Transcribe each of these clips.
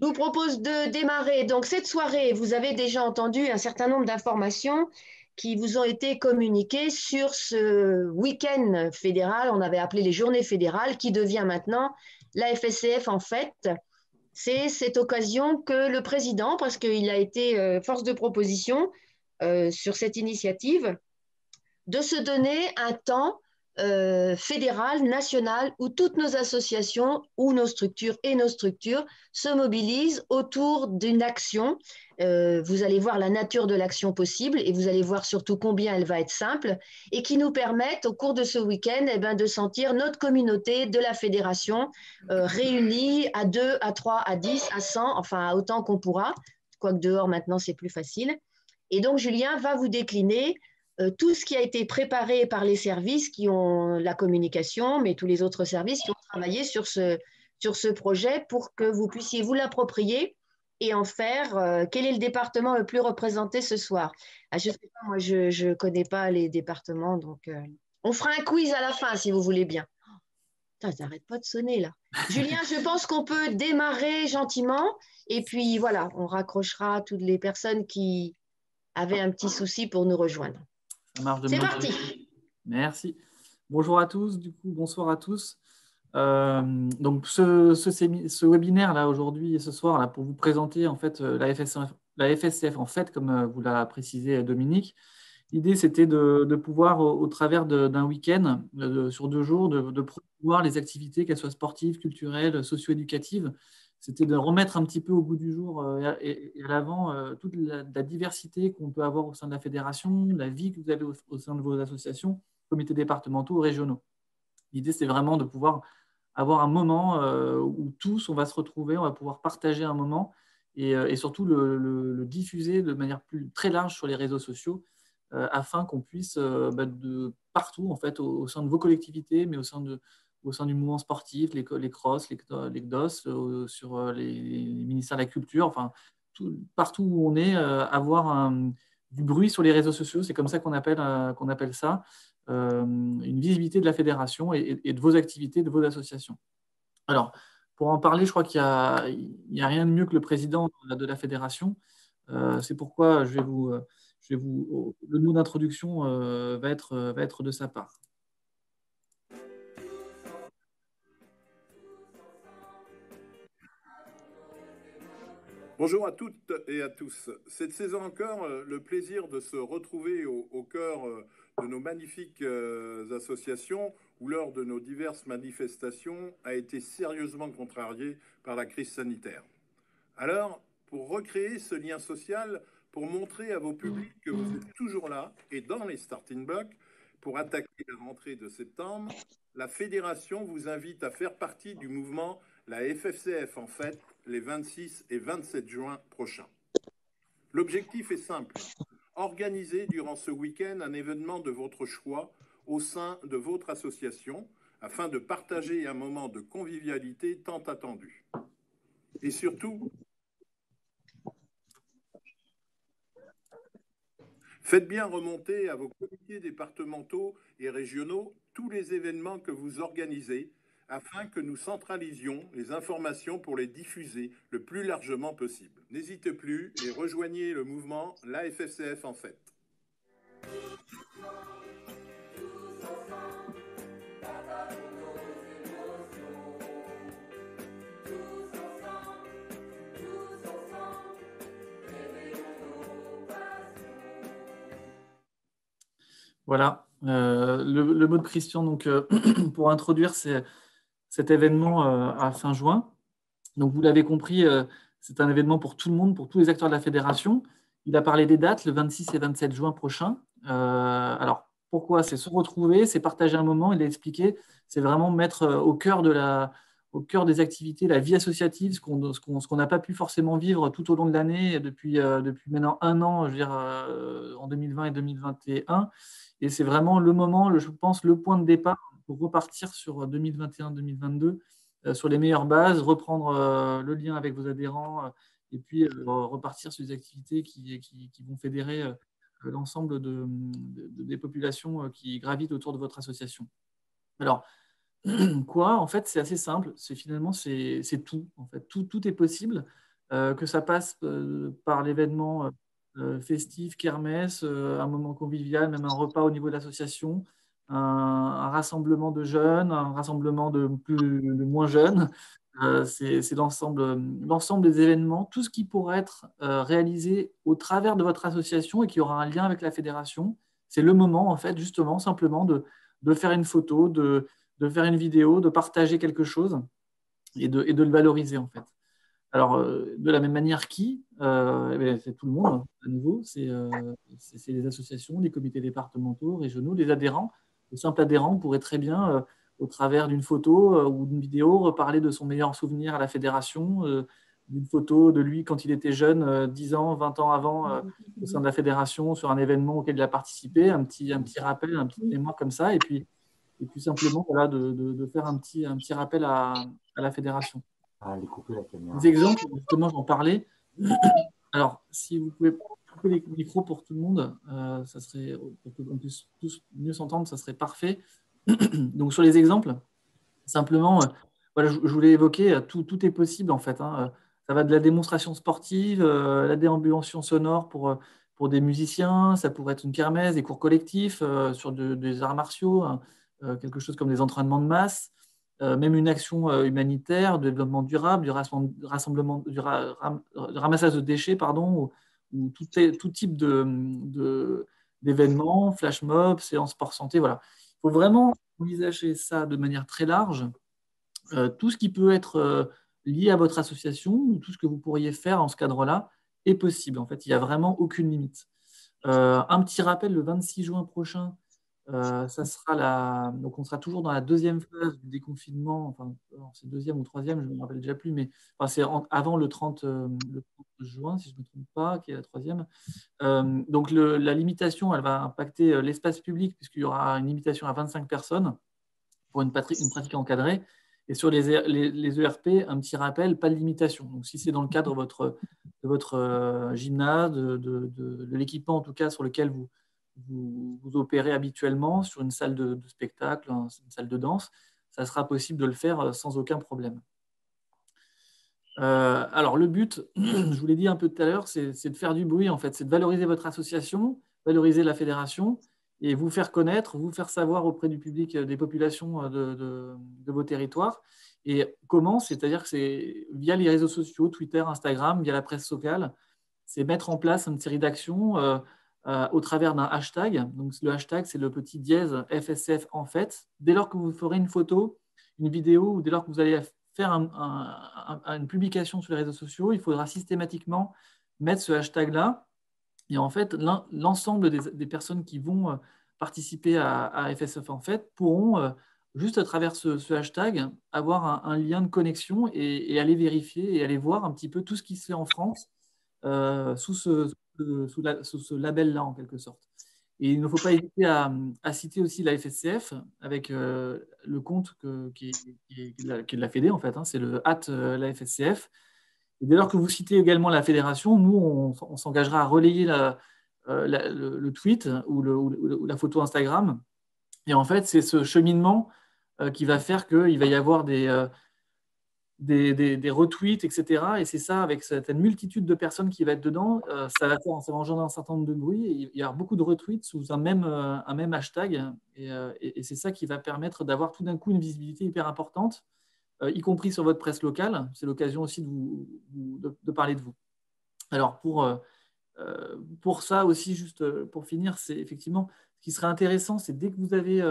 Je vous propose de démarrer donc cette soirée. Vous avez déjà entendu un certain nombre d'informations qui vous ont été communiquées sur ce week-end fédéral. On avait appelé les journées fédérales, qui devient maintenant la FSCF en fait. C'est cette occasion que le président, parce qu'il a été force de proposition sur cette initiative, de se donner un temps fédéral, national, où toutes nos associations ou nos structures se mobilisent autour d'une action. Vous allez voir la nature de l'action possible et vous allez voir surtout combien elle va être simple et qui nous permettent au cours de ce week-end de sentir notre communauté de la fédération réunie à 2, à 3, à 10, à 100, enfin à autant qu'on pourra, quoique dehors maintenant c'est plus facile. Et donc Julien va vous décliner tout ce qui a été préparé par les services qui ont la communication, mais tous les autres services qui ont travaillé sur ce projet pour que vous puissiez vous l'approprier et en faire quel est le département le plus représenté ce soir. Ah, je sais pas, moi je ne connais pas les départements, donc on fera un quiz à la fin si vous voulez bien. Putain, ça n'arrête pas de sonner là. Julien, je pense qu'on peut démarrer gentiment et puis voilà, on raccrochera toutes les personnes qui avaient un petit souci pour nous rejoindre. Ça marche de C'est mon parti. côté. Merci. Bonjour à tous, du coup, bonsoir à tous. Donc, ce webinaire là aujourd'hui et ce soir là pour vous présenter en fait la FSCF en fait, comme vous l'a précisé Dominique. L'idée c'était de pouvoir au travers d'un week-end sur 2 jours de promouvoir les activités, qu'elles soient sportives, culturelles, socio-éducatives. C'était de remettre un petit peu au goût du jour et à l'avant toute la diversité qu'on peut avoir au sein de la fédération, la vie que vous avez au sein de vos associations, comités départementaux ou régionaux. L'idée, c'est vraiment de pouvoir avoir un moment où tous, on va se retrouver, on va pouvoir partager un moment et surtout le diffuser de manière très large sur les réseaux sociaux afin qu'on puisse de partout, en fait, au sein de vos collectivités, mais au sein du mouvement sportif, les CROSS, les CDOS, sur les ministères de la Culture, enfin, partout où on est, avoir du bruit sur les réseaux sociaux, c'est comme ça qu'on appelle ça, une visibilité de la fédération et de vos activités, de vos associations. Alors, pour en parler, je crois qu'il n'y a rien de mieux que le président de la fédération. C'est pourquoi le mot d'introduction va être de sa part. Bonjour à toutes et à tous. Cette saison encore, le plaisir de se retrouver au cœur de nos magnifiques associations ou lors de nos diverses manifestations a été sérieusement contrarié par la crise sanitaire. Alors, pour recréer ce lien social, pour montrer à vos publics que vous êtes toujours là et dans les starting blocks pour attaquer la rentrée de septembre, la fédération vous invite à faire partie du mouvement la FFCF en fait les 26 et 27 juin prochains. L'objectif est simple, organiser durant ce week-end un événement de votre choix au sein de votre association afin de partager un moment de convivialité tant attendu. Et surtout, faites bien remonter à vos comités départementaux et régionaux tous les événements que vous organisez afin que nous centralisions les informations pour les diffuser le plus largement possible. N'hésitez plus et rejoignez le mouvement l'AFFCF en fait. Voilà, le mot de Christian donc, pour introduire cet événement à fin juin. Donc, vous l'avez compris, c'est un événement pour tout le monde, pour tous les acteurs de la fédération. Il a parlé des dates, le 26 et 27 juin prochain. Alors, pourquoi? C'est se retrouver, c'est partager un moment, il a expliqué, c'est vraiment mettre au cœur des activités la vie associative, ce qu'on n'a pas pu forcément vivre tout au long de l'année, depuis maintenant 1 an, je veux dire, en 2020 et 2021. Et c'est vraiment le moment, je pense, le point de départ pour repartir sur 2021-2022 sur les meilleures bases, reprendre le lien avec vos adhérents et puis repartir sur des activités qui vont fédérer l'ensemble des populations qui gravitent autour de votre association. Alors, Quoi? En fait, c'est assez simple. Finalement, c'est tout. En fait, tout est possible. Que ça passe par l'événement festif, kermesse, un moment convivial, même un repas au niveau de l'association, un rassemblement de jeunes, un rassemblement de moins jeunes. C'est l'ensemble des événements, tout ce qui pourrait être réalisé au travers de votre association et qui aura un lien avec la fédération. C'est le moment, en fait, justement, simplement de faire une photo, de faire une vidéo, de partager quelque chose et de le valoriser, en fait. Alors, de la même manière c'est tout le monde, hein, à nouveau, c'est les associations, les comités départementaux, régionaux, les adhérents. Le simple adhérent pourrait très bien, au travers d'une photo ou d'une vidéo, reparler de son meilleur souvenir à la fédération, d'une photo de lui quand il était jeune, 10 ans, 20 ans avant, au sein de la fédération, sur un événement auquel il a participé, un petit rappel, un petit mémoire comme ça, et puis simplement voilà, de faire un petit rappel à la fédération. Elle est coupée, la caméra. Des exemples, justement, j'en parlais. Alors, si vous pouvez couper les micros pour tout le monde, ça serait, pour qu'on puisse tous mieux s'entendre, ça serait parfait. Donc, sur les exemples, simplement, voilà, je voulais évoquer, tout est possible en fait, hein. Ça va de la démonstration sportive, la déambulation sonore pour des musiciens, ça pourrait être une kermesse, des cours collectifs sur des arts martiaux, hein, quelque chose comme des entraînements de masse, même une action humanitaire, de développement durable, du ramassage de déchets, pardon, ou tout type d'événements, flash mob, séances sport santé, voilà. Il faut vraiment envisager ça de manière très large. Tout ce qui peut être lié à votre association ou tout ce que vous pourriez faire en ce cadre-là est possible. En fait, il n'y a vraiment aucune limite. Un petit rappel, le 26 juin prochain, ça sera donc on sera toujours dans la deuxième phase du déconfinement, enfin, c'est deuxième ou troisième, je ne me rappelle déjà plus, mais enfin, c'est avant le 30 juin, si je ne me trompe pas, qui est la troisième. Donc la limitation, elle va impacter l'espace public, puisqu'il y aura une limitation à 25 personnes pour une pratique encadrée. Et sur les ERP, un petit rappel, pas de limitation. Donc, si c'est dans le cadre de votre gymnase, de l'équipement en tout cas sur lequel vous opérez habituellement, sur une salle de spectacle, une salle de danse, ça sera possible de le faire sans aucun problème. Alors, le but, je vous l'ai dit un peu tout à l'heure, c'est de faire du bruit, en fait. C'est de valoriser votre association, valoriser la fédération, et vous faire connaître, vous faire savoir auprès du public, des populations de vos territoires. Et comment? C'est-à-dire que c'est via les réseaux sociaux, Twitter, Instagram, via la presse locale, c'est mettre en place une série d'actions au travers d'un hashtag. Donc, le hashtag, c'est le petit dièse FSF en fait. Dès lors que vous ferez une photo, une vidéo, ou dès lors que vous allez faire une publication sur les réseaux sociaux, il faudra systématiquement mettre ce hashtag-là. Et en fait, l'ensemble des personnes qui vont participer à FSF en fait pourront, juste à travers ce hashtag, avoir un lien de connexion et aller vérifier et aller voir un petit peu tout ce qui se fait en France sous ce label-là, en quelque sorte. Et il ne faut pas hésiter à citer aussi la FSCF avec le compte qui est de la Fédé, en fait, hein, c'est le @ la FSCF. Et dès lors que vous citez également la fédération, nous, on s'engagera à relayer le tweet ou la photo Instagram. Et en fait, c'est ce cheminement qui va faire qu'il va y avoir des retweets, etc. Et c'est ça, avec cette multitude de personnes qui va être dedans, ça va engendrer un certain nombre de bruits. Et il y aura beaucoup de retweets sous un même hashtag. Et c'est ça qui va permettre d'avoir tout d'un coup une visibilité hyper importante, y compris sur votre presse locale. C'est l'occasion aussi de parler de vous. Alors, pour ça aussi, juste pour finir, c'est effectivement, ce qui serait intéressant, c'est dès que vous avez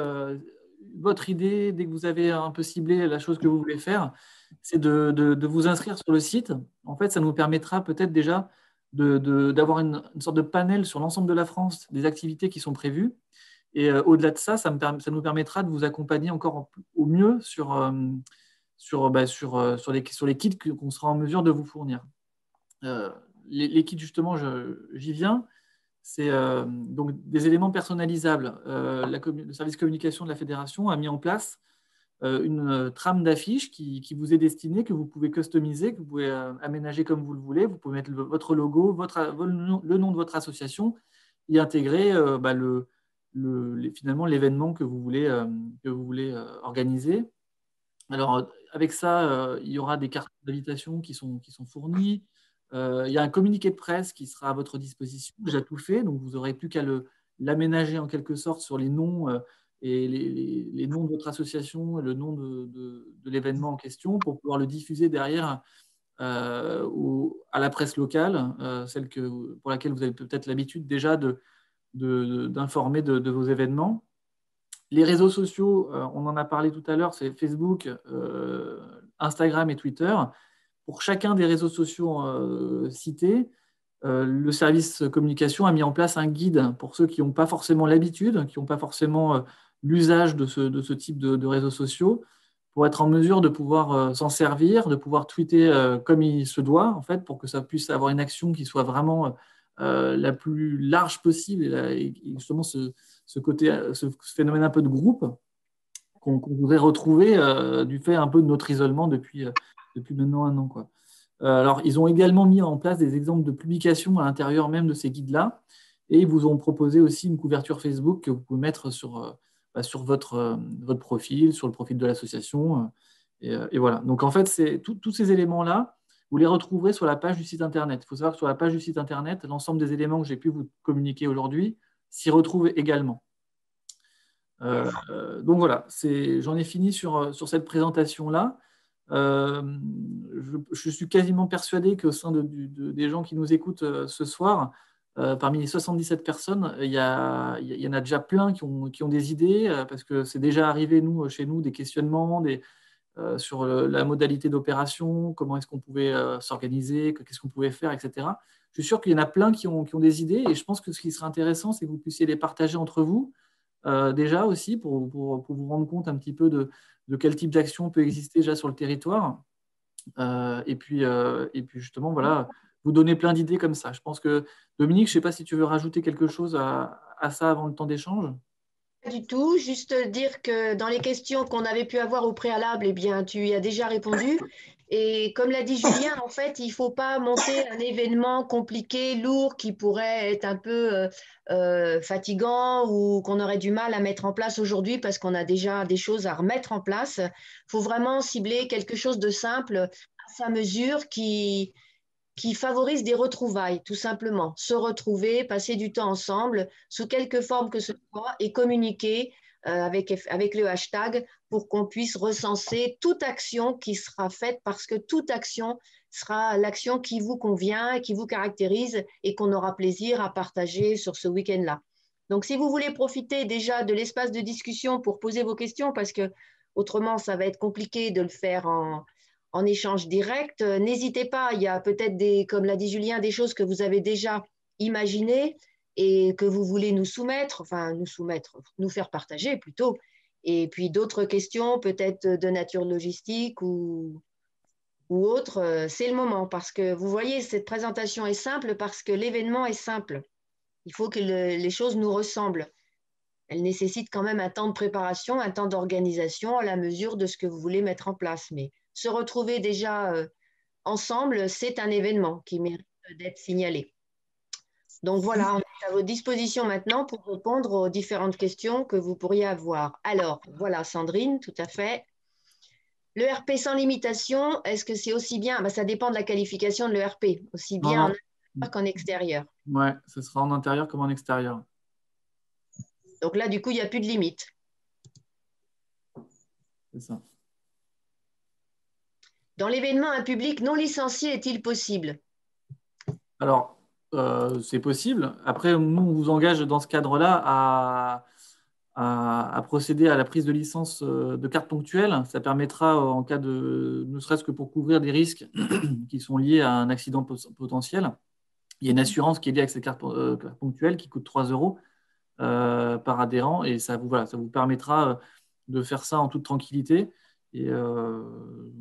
votre idée, dès que vous avez un peu ciblé la chose que vous voulez faire, c'est de vous inscrire sur le site. En fait, ça nous permettra peut-être déjà d'avoir une sorte de panel sur l'ensemble de la France des activités qui sont prévues. Et au-delà de ça, ça nous permettra de vous accompagner encore au mieux sur les kits qu'on sera en mesure de vous fournir. Les kits, justement, j'y viens. C'est donc des éléments personnalisables. Le service communication de la fédération a mis en place une trame d'affiches qui vous est destinée, que vous pouvez customiser, que vous pouvez aménager comme vous le voulez. Vous pouvez mettre votre logo, le nom de votre association et intégrer finalement l'événement que vous voulez organiser. Alors, avec ça, il y aura des cartes d'invitation qui sont fournies. Il y a un communiqué de presse qui sera à votre disposition, déjà tout fait, donc vous n'aurez plus qu'à l'aménager en quelque sorte sur les noms et les noms de votre association et le nom de l'événement en question pour pouvoir le diffuser derrière à la presse locale, celle pour laquelle vous avez peut-être l'habitude déjà d'informer de vos événements. Les réseaux sociaux, on en a parlé tout à l'heure, c'est Facebook, Instagram et Twitter. Pour chacun des réseaux sociaux cités, le service communication a mis en place un guide pour ceux qui n'ont pas forcément l'habitude, qui n'ont pas forcément l'usage de ce type de réseaux sociaux, pour être en mesure de pouvoir s'en servir, de pouvoir tweeter comme il se doit, en fait, pour que ça puisse avoir une action qui soit vraiment la plus large possible et justement ce phénomène un peu de groupe qu'on voudrait retrouver du fait un peu de notre isolement depuis maintenant un an, quoi. Alors, ils ont également mis en place des exemples de publications à l'intérieur même de ces guides-là et ils vous ont proposé aussi une couverture Facebook que vous pouvez mettre sur votre profil, sur le profil de l'association. Et voilà. Donc, en fait, tous ces éléments-là, vous les retrouverez sur la page du site Internet. Il faut savoir que sur la page du site Internet, l'ensemble des éléments que j'ai pu vous communiquer aujourd'hui s'y retrouvent également. Donc voilà, j'en ai fini sur cette présentation-là. Je suis quasiment persuadé qu'au sein des gens qui nous écoutent ce soir, parmi les 77 personnes, il y en a déjà plein qui ont des idées, parce que c'est déjà arrivé chez nous des questionnements sur la modalité d'opération, comment est-ce qu'on pouvait s'organiser, qu'est-ce qu'on pouvait faire, etc. Je suis sûr qu'il y en a plein qui ont des idées et je pense que ce qui serait intéressant, c'est que vous puissiez les partager entre vous déjà aussi pour vous rendre compte un petit peu de quel type d'action peut exister déjà sur le territoire. Et puis justement, voilà, vous donner plein d'idées comme ça. Je pense que, Dominique, je ne sais pas si tu veux rajouter quelque chose à ça avant le temps d'échange. Pas du tout, juste dire que dans les questions qu'on avait pu avoir au préalable, eh bien, tu y as déjà répondu. Et comme l'a dit Julien, en fait, il ne faut pas monter un événement compliqué, lourd, qui pourrait être un peu fatigant ou qu'on aurait du mal à mettre en place aujourd'hui parce qu'on a déjà des choses à remettre en place. Il faut vraiment cibler quelque chose de simple, à sa mesure, qui favorise des retrouvailles, tout simplement. Se retrouver, passer du temps ensemble, sous quelque forme que ce soit, et communiquer avec le hashtag pour qu'on puisse recenser toute action qui sera faite, parce que toute action sera l'action qui vous convient, qui vous caractérise et qu'on aura plaisir à partager sur ce week-end-là. Donc, si vous voulez profiter déjà de l'espace de discussion pour poser vos questions, parce que autrement, ça va être compliqué de le faire en échange direct. N'hésitez pas, il y a peut-être comme l'a dit Julien, des choses que vous avez déjà imaginées et que vous voulez nous soumettre, nous faire partager plutôt. Et puis d'autres questions, peut-être de nature logistique ou autre, c'est le moment parce que vous voyez, cette présentation est simple parce que l'événement est simple. Il faut que les choses nous ressemblent. Elle nécessite quand même un temps de préparation, un temps d'organisation à la mesure de ce que vous voulez mettre en place. Mais se retrouver déjà ensemble, c'est un événement qui mérite d'être signalé. Donc voilà, on est à votre disposition maintenant pour répondre aux différentes questions que vous pourriez avoir. Alors, voilà, Sandrine, tout à fait. Le RP sans limitation, est-ce que c'est aussi bien? Ça dépend de la qualification de l'ERP, aussi bien en intérieur qu'en extérieur. Oui, ce sera en intérieur comme en extérieur. Donc là, du coup, il n'y a plus de limite. C'est ça. Dans l'événement, un public non licencié est-il possible? Alors, c'est possible. Après, nous, on vous engage dans ce cadre-là à procéder à la prise de licence de carte ponctuelle. Ça permettra, en cas ne serait-ce que pour couvrir des risques qui sont liés à un accident potentiel. Il y a une assurance qui est liée avec cette carte ponctuelle qui coûte 3 € par adhérent et ça vous permettra de faire ça en toute tranquillité. Et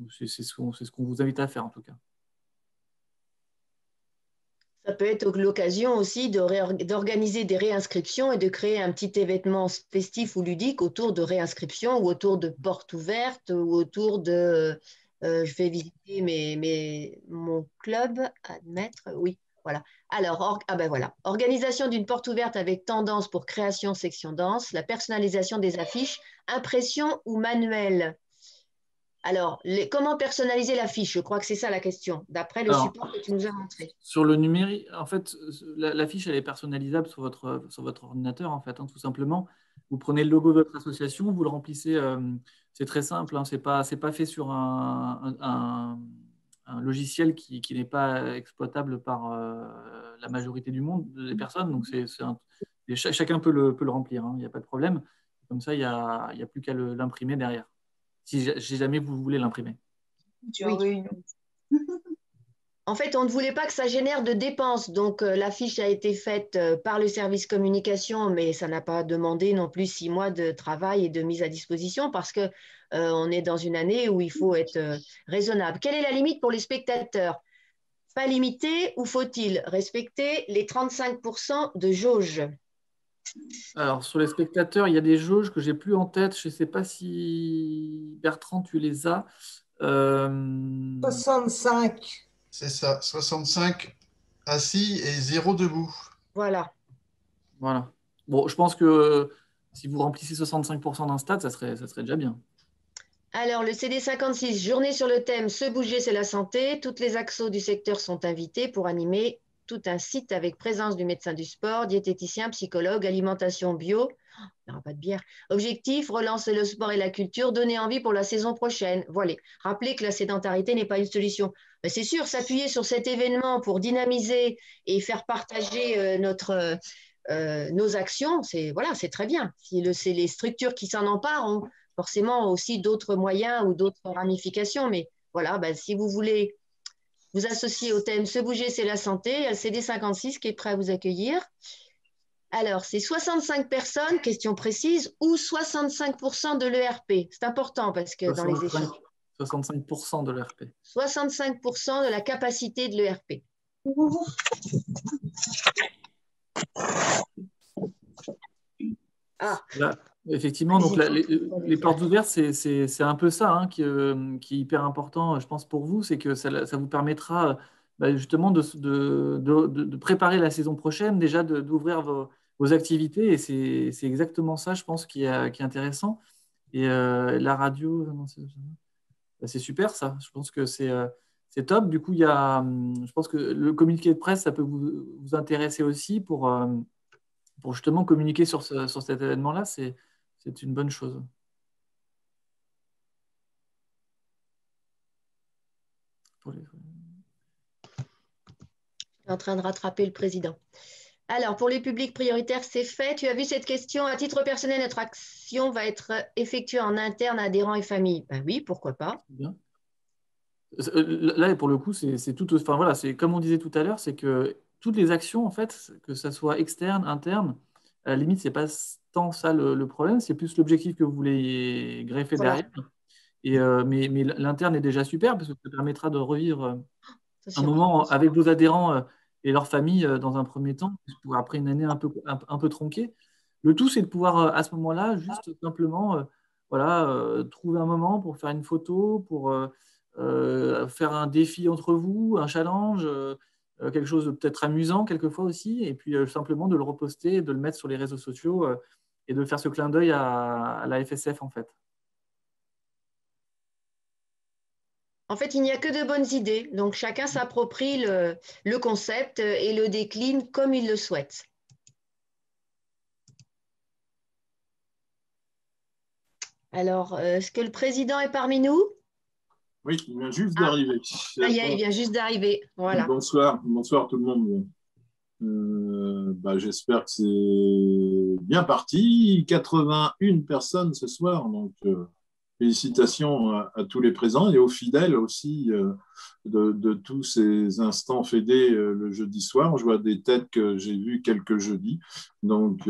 c'est ce qu'on vous invite à faire en tout cas. Ça peut être l'occasion aussi d'organiser des réinscriptions et de créer un petit événement festif ou ludique autour de réinscriptions ou autour de portes ouvertes ou autour de je vais visiter mon club, admettre, oui, voilà. Alors, voilà. Organisation d'une porte ouverte avec tendance pour création section danse, la personnalisation des affiches, impression ou manuel. Alors, comment personnaliser la fiche? Je crois que c'est ça la question, d'après le Alors, support que tu nous as montré. sur le numérique, en fait, la fiche, elle est personnalisable sur votre ordinateur, en fait, hein, tout simplement. Vous prenez le logo de votre association, vous le remplissez. C'est très simple, hein, c'est pas fait sur un logiciel qui n'est pas exploitable par la majorité du monde, des personnes. Donc, chacun peut le remplir, hein, il n'y a pas de problème. Comme ça, il y a plus qu'à l'imprimer derrière, si jamais vous voulez l'imprimer. Oui. En fait, on ne voulait pas que ça génère de dépenses. Donc, la fiche a été faite par le service communication, mais ça n'a pas demandé non plus 6 mois de travail et de mise à disposition parce que on est dans une année où il faut être raisonnable. Quelle est la limite pour les spectateurs? Pas limité ou faut-il respecter les 35% de jauge? Alors, sur les spectateurs, il y a des jauges que j'ai plus en tête. Je ne sais pas si Bertrand, tu les as. 65. C'est ça, 65 assis et 0 debout. Voilà. Voilà. Bon, je pense que si vous remplissez 65% d'un stade, ça serait déjà bien. Alors, le CD 56, journée sur le thème Se bouger, c'est la santé. Toutes les axos du secteur sont invités pour animer tout un site avec présence du médecin du sport, diététicien, psychologue, alimentation bio. Il n'y aura pas de bière. Objectif, relancer le sport et la culture, donner envie pour la saison prochaine. Voilà. Rappelez que la sédentarité n'est pas une solution. Mais c'est sûr, s'appuyer sur cet événement pour dynamiser et faire partager nos actions, c'est très bien. Si c'est les structures qui s'en emparent ont forcément aussi d'autres moyens ou d'autres ramifications. Mais voilà, si vous voulez vous associer au thème Se bouger, c'est la santé, il y a le CD 56 qui est prêt à vous accueillir. Alors, c'est 65 personnes, question précise, ou 65% de l'ERP. C'est important parce que dans les échanges. 65% de l'ERP. 65% de la capacité de l'ERP. Ah. Là, effectivement, donc les portes ouvertes, c'est un peu ça hein, qui est hyper important, je pense, pour vous. C'est que ça vous permettra justement de préparer la saison prochaine, déjà d'ouvrir vos activités. Et c'est exactement ça, je pense, qui est intéressant. Et la radio, c'est super, ça. Je pense que c'est top. Du coup, je pense que le communiqué de presse, ça peut vous intéresser aussi pour justement communiquer sur cet événement-là. C'est une bonne chose. Je suis en train de rattraper le président. Alors, pour les publics prioritaires, c'est fait. Tu as vu cette question. À titre personnel, notre action va être effectuée en interne, adhérents et familles. Ben oui, pourquoi pas. Bien. Là, pour le coup, c'est tout. Enfin, voilà, c'est comme on disait tout à l'heure, c'est que toutes les actions, en fait, que ça soit externe, interne, à la limite, c'est pas tant ça le problème, c'est plus l'objectif que vous voulez greffer derrière. Et, mais l'interne est déjà super parce que ça permettra de revivre un moment avec vos adhérents et leurs familles dans un premier temps, après une année un peu tronquée. Le tout, c'est de pouvoir, à ce moment-là, juste simplement trouver un moment pour faire une photo, pour faire un défi entre vous, un challenge, quelque chose de peut-être amusant quelquefois aussi, et puis simplement de le reposter, de le mettre sur les réseaux sociaux et de faire ce clin d'œil à la FSF en fait. En fait, il n'y a que de bonnes idées, donc chacun s'approprie le concept et le décline comme il le souhaite. Alors, est-ce que le président est parmi nous? Oui, il vient juste d'arriver. Ça y est, il vient juste d'arriver. Voilà. Bonsoir tout le monde. J'espère que c'est bien parti. 81 personnes ce soir, donc félicitations à tous les présents et aux fidèles aussi de tous ces instants fédés le jeudi soir. Je vois des têtes que j'ai vues quelques jeudis. Donc,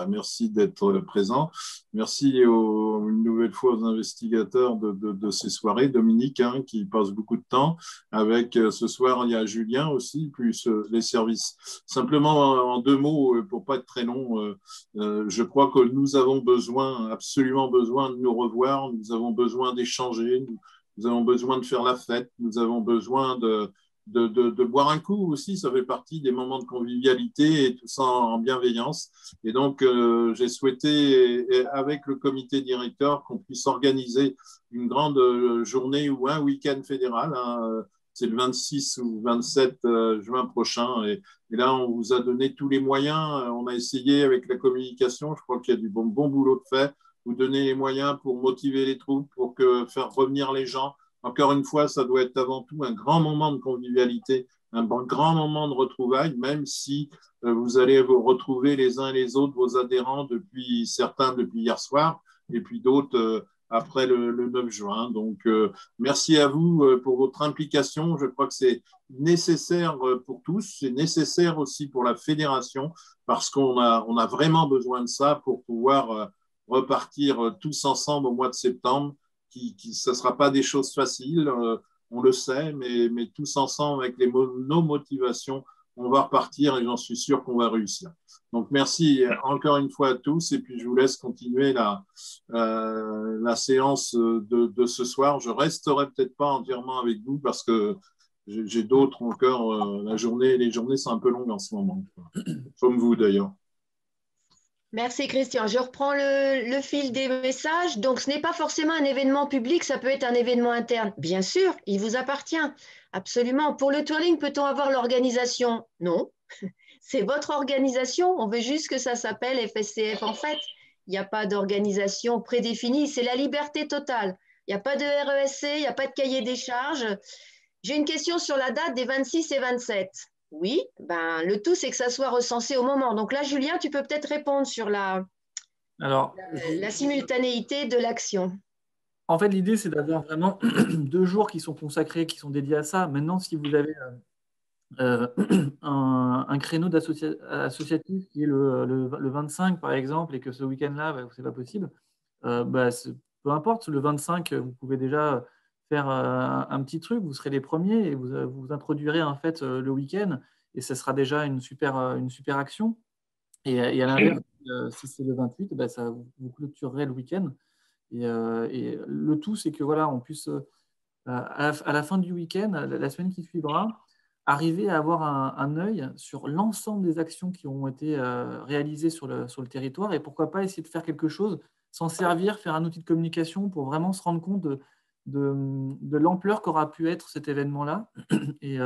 merci d'être présents. Merci une nouvelle fois aux investigateurs de ces soirées. Dominique, qui passe beaucoup de temps. Avec ce soir, il y a Julien aussi, plus les services. Simplement, en 2 mots, pour ne pas être très long, je crois que nous avons absolument besoin de nous revoir. Nous avons besoin d'échanger. Nous avons besoin de faire la fête. Nous avons besoin de boire un coup aussi. Ça fait partie des moments de convivialité et tout ça en bienveillance. Et donc, j'ai souhaité, avec le comité directeur, qu'on puisse organiser une grande journée ou un week-end fédéral. Hein. C'est le 26 ou 27 juin prochain. Et là, on vous a donné tous les moyens. On a essayé avec la communication. Je crois qu'il y a du bon boulot de fait. Vous donner les moyens pour motiver les troupes, pour faire revenir les gens. Encore une fois, ça doit être avant tout un grand moment de convivialité, un grand moment de retrouvailles, même si vous allez vous retrouver les uns et les autres, vos adhérents, certains depuis hier soir, et puis d'autres après le 9 juin. Donc, merci à vous pour votre implication. Je crois que c'est nécessaire pour tous, c'est nécessaire aussi pour la fédération, parce qu'on a vraiment besoin de ça pour pouvoir repartir tous ensemble au mois de septembre. Ça ne sera pas des choses faciles, on le sait, mais tous ensemble, avec nos motivations, on va repartir et j'en suis sûr qu'on va réussir. Donc, merci encore une fois à tous et puis je vous laisse continuer la séance de ce soir. Je ne resterai peut-être pas entièrement avec vous parce que j'ai d'autres encore. Les journées sont un peu longues en ce moment, comme vous d'ailleurs. Merci Christian. Je reprends le fil des messages. Donc, ce n'est pas forcément un événement public, ça peut être un événement interne. Bien sûr, il vous appartient. Absolument. Pour le twirling, peut-on avoir l'organisation? Non. C'est votre organisation. On veut juste que ça s'appelle FSCF en fait. Il n'y a pas d'organisation prédéfinie. C'est la liberté totale. Il n'y a pas de RESC, il n'y a pas de cahier des charges. J'ai une question sur la date des 26 et 27. Oui, le tout, c'est que ça soit recensé au moment. Donc là, Julien, tu peux peut-être répondre sur la simultanéité de l'action. En fait, l'idée, c'est d'avoir vraiment 2 jours qui sont consacrés, qui sont dédiés à ça. Maintenant, si vous avez un créneau associatif qui est le 25, par exemple, et que ce week-end-là, ce n'est pas possible, peu importe, le 25, vous pouvez déjà faire un petit truc, vous serez les premiers et vous introduirez en fait le week-end et ce sera déjà une super action. Et à l'inverse, si c'est le 28, vous clôturerez le week-end. Et le tout, c'est que voilà, on puisse, à la fin du week-end, la semaine qui suivra, arriver à avoir un œil sur l'ensemble des actions qui ont été réalisées sur le territoire et pourquoi pas essayer de faire quelque chose, s'en servir, faire un outil de communication pour vraiment se rendre compte de l'ampleur qu'aura pu être cet événement-là. Et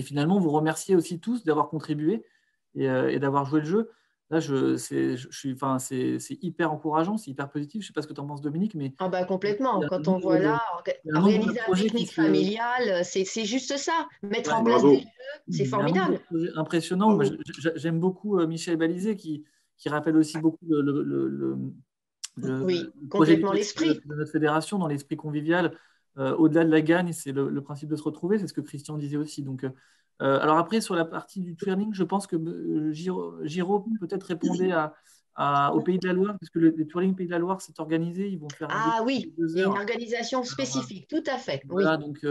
finalement, vous remerciez aussi tous d'avoir contribué et d'avoir joué le jeu. Là, c'est hyper encourageant, c'est hyper positif. Je ne sais pas ce que tu en penses, Dominique, mais… Complètement. Quand on voit là, organiser un pique-nique familial, c'est juste ça. Mettre en place des jeux, c'est formidable. Impressionnant. J'aime beaucoup Michel Balizé qui rappelle aussi beaucoup complètement l'esprit de notre fédération dans l'esprit convivial. Au-delà de la gagne, c'est le principe de se retrouver. C'est ce que Christian disait aussi. Donc, alors après, sur la partie du twirling, je pense que Giraud peut-être répondait au Pays de la Loire, parce que le twirling Pays de la Loire s'est organisé. Ils vont faire il y a une organisation spécifique, tout à fait. Voilà, donc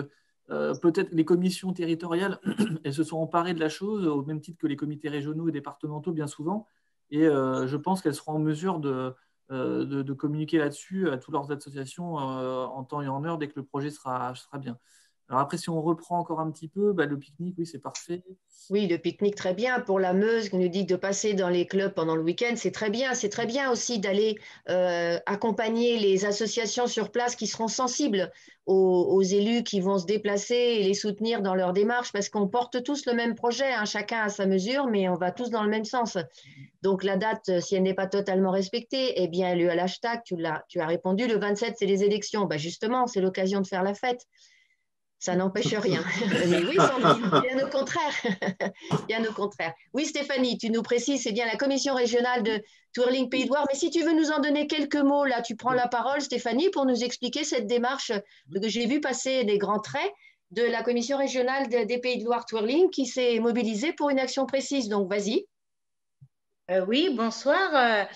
peut-être les commissions territoriales, elles se sont emparées de la chose, au même titre que les comités régionaux et départementaux, bien souvent. Et je pense qu'elles seront en mesure de communiquer là-dessus à toutes leurs associations en temps et en heure dès que le projet sera bien. Alors après, si on reprend encore un petit peu, le pique-nique, oui, c'est parfait. Oui, le pique-nique, très bien. Pour la Meuse, qui nous dit de passer dans les clubs pendant le week-end, c'est très bien. C'est très bien aussi d'aller accompagner les associations sur place qui seront sensibles aux élus qui vont se déplacer et les soutenir dans leur démarche, parce qu'on porte tous le même projet, hein, chacun à sa mesure, mais on va tous dans le même sens. Donc la date, si elle n'est pas totalement respectée, eh bien, le hashtag, tu as répondu, le 27, c'est les élections. Justement, c'est l'occasion de faire la fête. Ça n'empêche rien. Mais oui, Sandrine, bien au contraire. Bien au contraire. Oui, Stéphanie, tu nous précises, c'est bien la commission régionale de Twirling Pays de Loire. Mais si tu veux nous en donner quelques mots, là, tu prends la parole, Stéphanie, pour nous expliquer cette démarche que j'ai vu passer des grands traits de la commission régionale des Pays de Loire Twirling qui s'est mobilisée pour une action précise. Donc, vas-y. Oui, bonsoir.